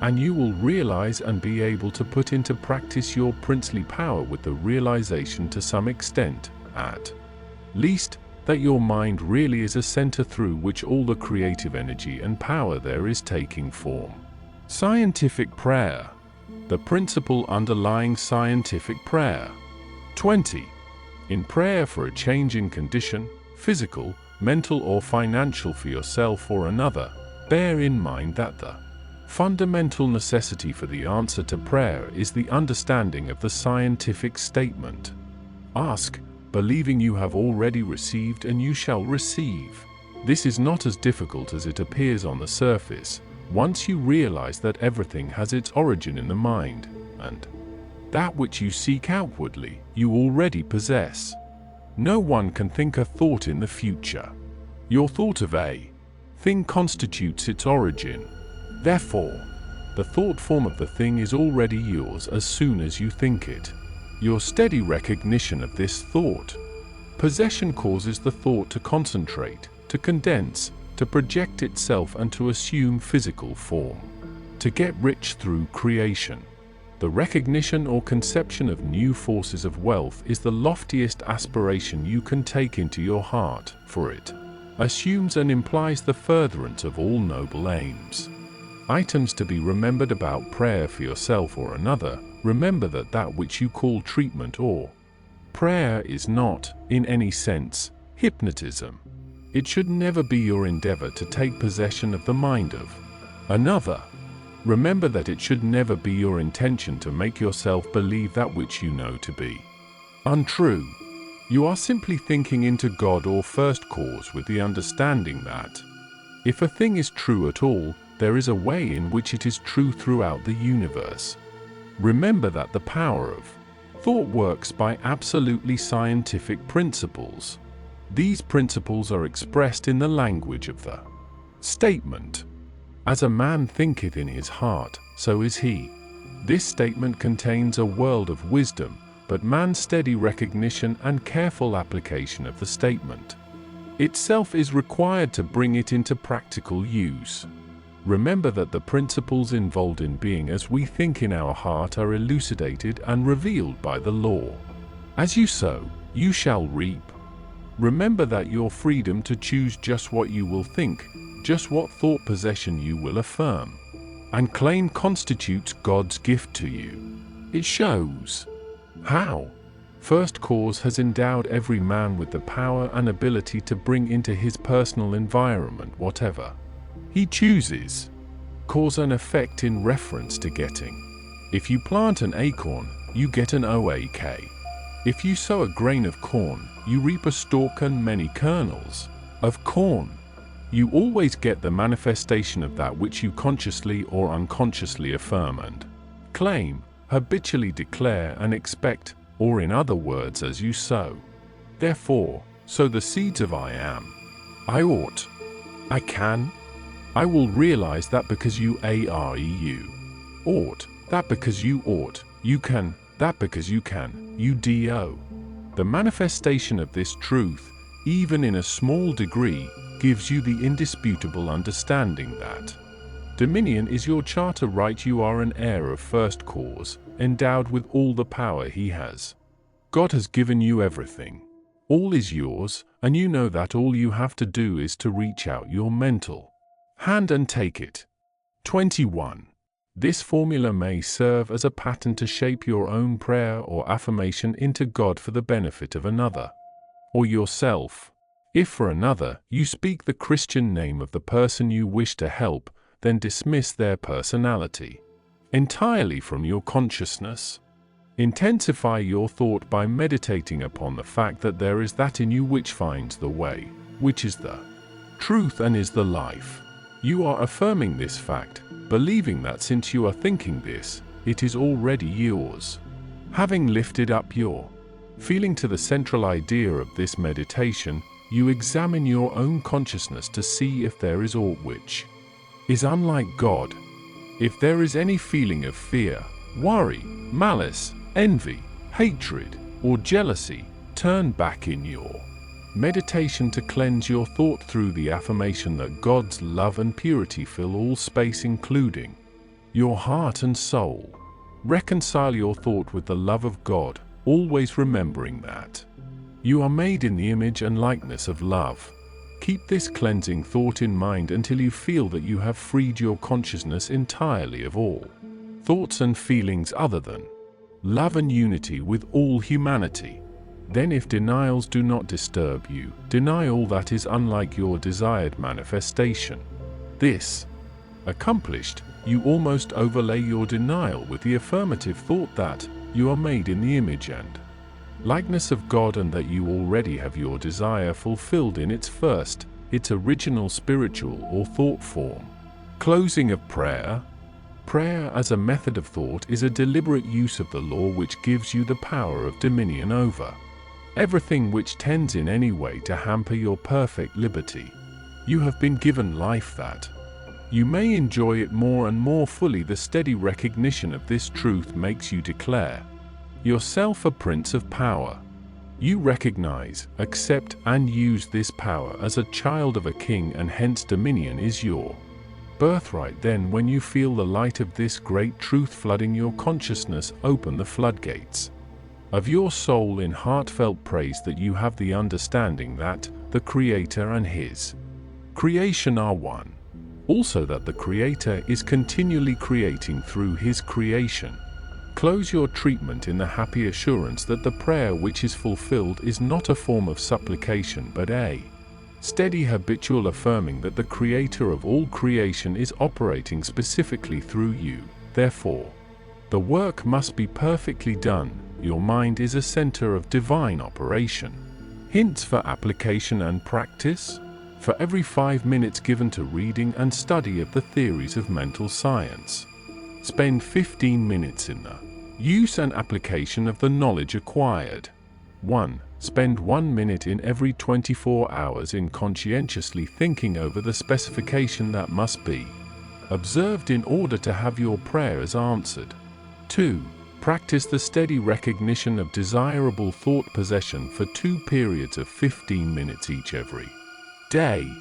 And you will realize and be able to put into practice your princely power with the realization to some extent, at least, that your mind really is a center through which all the creative energy and power there is taking form. Scientific prayer. The principle underlying scientific prayer. 20. In prayer for a change in condition, physical, mental or financial for yourself or another, bear in mind that the fundamental necessity for the answer to prayer is the understanding of the scientific statement. Ask, believing you have already received, and you shall receive. This is not as difficult as it appears on the surface, once you realize that everything has its origin in the mind, and that which you seek outwardly, you already possess. No one can think a thought in the future. Your thought of a thing constitutes its origin. Therefore, the thought form of the thing is already yours as soon as you think it. Your steady recognition of this thought possession causes the thought to concentrate, to condense, to project itself and to assume physical form, to get rich through creation. The recognition or conception of new forces of wealth is the loftiest aspiration you can take into your heart, for it assumes and implies the furtherance of all noble aims. Items to be remembered about prayer for yourself or another. Remember that that which you call treatment or prayer is not, in any sense, hypnotism. It should never be your endeavor to take possession of the mind of another. Remember that it should never be your intention to make yourself believe that which you know to be untrue. You are simply thinking into God or first cause with the understanding that if a thing is true at all, there is a way in which it is true throughout the universe. Remember that the power of thought works by absolutely scientific principles. These principles are expressed in the language of the statement, "As a man thinketh in his heart, so is he." This statement contains a world of wisdom, but man's steady recognition and careful application of the statement itself is required to bring it into practical use. Remember that the principles involved in being as we think in our heart are elucidated and revealed by the law. As you sow, you shall reap. Remember that your freedom to choose just what you will think, just what thought possession you will affirm, and claim constitutes God's gift to you. It shows how First Cause has endowed every man with the power and ability to bring into his personal environment whatever he chooses. Cause and effect in reference to getting. If you plant an acorn, you get an oak. If you sow a grain of corn, you reap a stalk and many kernels of corn. You always get the manifestation of that which you consciously or unconsciously affirm and claim, habitually declare and expect, or in other words as you sow. Therefore, sow the seeds of I am, I ought, I can, I will realize that because you ought, that because you ought, you can, that because you can, you do. The manifestation of this truth, even in a small degree, gives you the indisputable understanding that dominion is your charter right. You are an heir of First Cause, endowed with all the power he has. God has given you everything. All is yours, and you know that all you have to do is to reach out your mental hand and take it. 21. This formula may serve as a pattern to shape your own prayer or affirmation into God for the benefit of another, or yourself. If for another, you speak the Christian name of the person you wish to help, then dismiss their personality entirely from your consciousness. Intensify your thought by meditating upon the fact that there is that in you which finds the way, which is the truth and is the life. You are affirming this fact, believing that since you are thinking this, it is already yours. Having lifted up your feeling to the central idea of this meditation, you examine your own consciousness to see if there is aught which is unlike God. If there is any feeling of fear, worry, malice, envy, hatred, or jealousy, turn back in your meditation to cleanse your thought through the affirmation that God's love and purity fill all space, including your heart and soul. Reconcile your thought with the love of God, always remembering that you are made in the image and likeness of love. Keep this cleansing thought in mind until you feel that you have freed your consciousness entirely of all thoughts and feelings other than love and unity with all humanity. Then, if denials do not disturb you, deny all that is unlike your desired manifestation. This accomplished, you almost overlay your denial with the affirmative thought that you are made in the image and likeness of God, and that you already have your desire fulfilled in its original spiritual or thought form. Closing of prayer. Prayer as a method of thought is a deliberate use of the law which gives you the power of dominion over everything which tends in any way to hamper your perfect liberty. You have been given life that you may enjoy it more and more fully. The steady recognition of this truth makes you declare yourself a prince of power. You recognize, accept, and use this power as a child of a king, and hence dominion is your birthright. Then, when you feel the light of this great truth flooding your consciousness, open the floodgates of your soul in heartfelt praise that you have the understanding that the Creator and His creation are one. Also that the Creator is continually creating through His creation. Close your treatment in the happy assurance that the prayer which is fulfilled is not a form of supplication but a steady habitual affirming that the Creator of all creation is operating specifically through you. Therefore, the work must be perfectly done. Your mind is a center of divine operation. Hints for application and practice. For every 5 minutes given to reading and study of the theories of mental science, spend 15 minutes in the use and application of the knowledge acquired. 1. Spend 1 minute in every 24 hours in conscientiously thinking over the specification that must be observed in order to have your prayers answered. 2. Practice the steady recognition of desirable thought possession for 2 periods of 15 minutes each every day.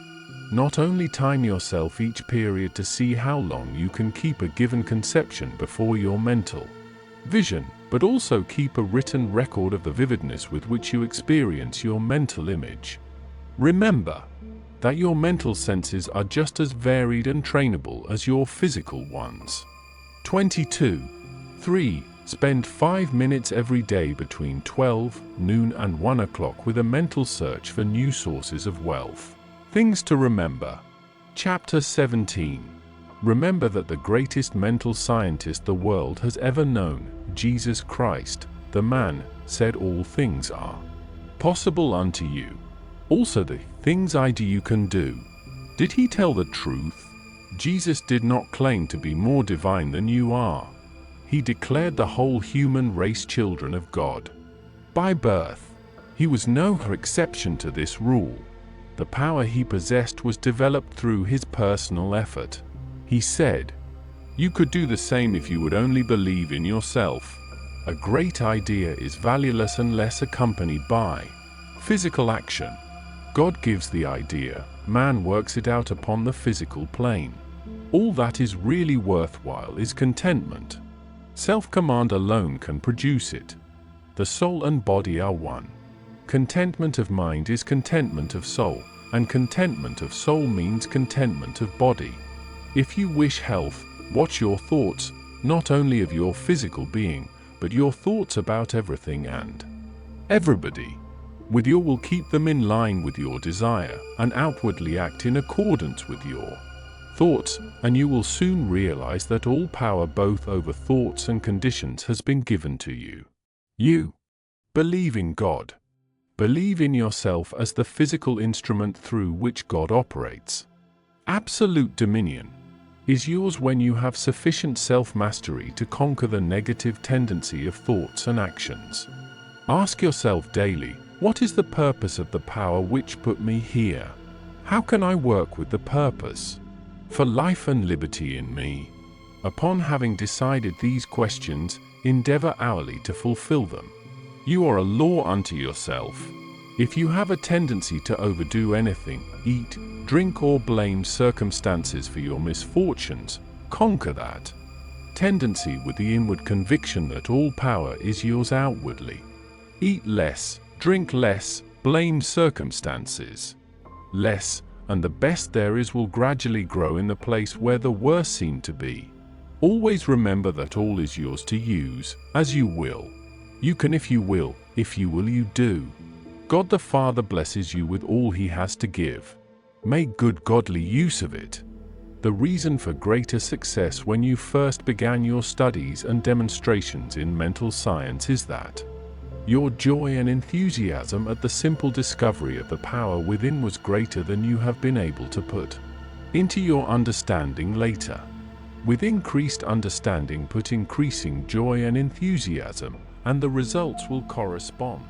Not only time yourself each period to see how long you can keep a given conception before your mental vision, but also keep a written record of the vividness with which you experience your mental image. Remember that your mental senses are just as varied and trainable as your physical ones. 22.3. Spend 5 minutes every day between 12 noon and 1 o'clock with a mental search for new sources of wealth. Things to remember. Chapter 17. Remember that the greatest mental scientist the world has ever known, Jesus Christ, the man, said all things are possible unto you. Also the things I do you can do. Did he tell the truth? Jesus did not claim to be more divine than you are. He declared the whole human race children of God by birth. He was no exception to this rule. The power he possessed was developed through his personal effort. He said, "You could do the same if you would only believe in yourself." A great idea is valueless unless accompanied by physical action. God gives the idea, man works it out upon the physical plane. All that is really worthwhile is contentment. Self-command alone can produce it. The soul and body are one. Contentment of mind is contentment of soul, and contentment of soul means contentment of body. If you wish health, watch your thoughts, not only of your physical being, but your thoughts about everything and everybody. With your will keep them in line with your desire, and outwardly act in accordance with your thoughts, and you will soon realize that all power both over thoughts and conditions has been given to you. You believe in God. Believe in yourself as the physical instrument through which God operates. Absolute dominion is yours when you have sufficient self-mastery to conquer the negative tendency of thoughts and actions. Ask yourself daily, what is the purpose of the power which put me here? How can I work with the purpose for life and liberty in me? Upon having decided these questions, endeavor hourly to fulfill them. You are a law unto yourself. If you have a tendency to overdo anything, eat, drink, or blame circumstances for your misfortunes, conquer that tendency with the inward conviction that all power is yours outwardly. Eat less, drink less, blame circumstances less, and the best there is will gradually grow in the place where the worst seem to be. Always remember that all is yours to use, as you will. You can if you will you do. God the Father blesses you with all he has to give. Make good godly use of it. The reason for greater success when you first began your studies and demonstrations in mental science is that your joy and enthusiasm at the simple discovery of the power within was greater than you have been able to put into your understanding later. With increased understanding put increasing joy and enthusiasm, and the results will correspond.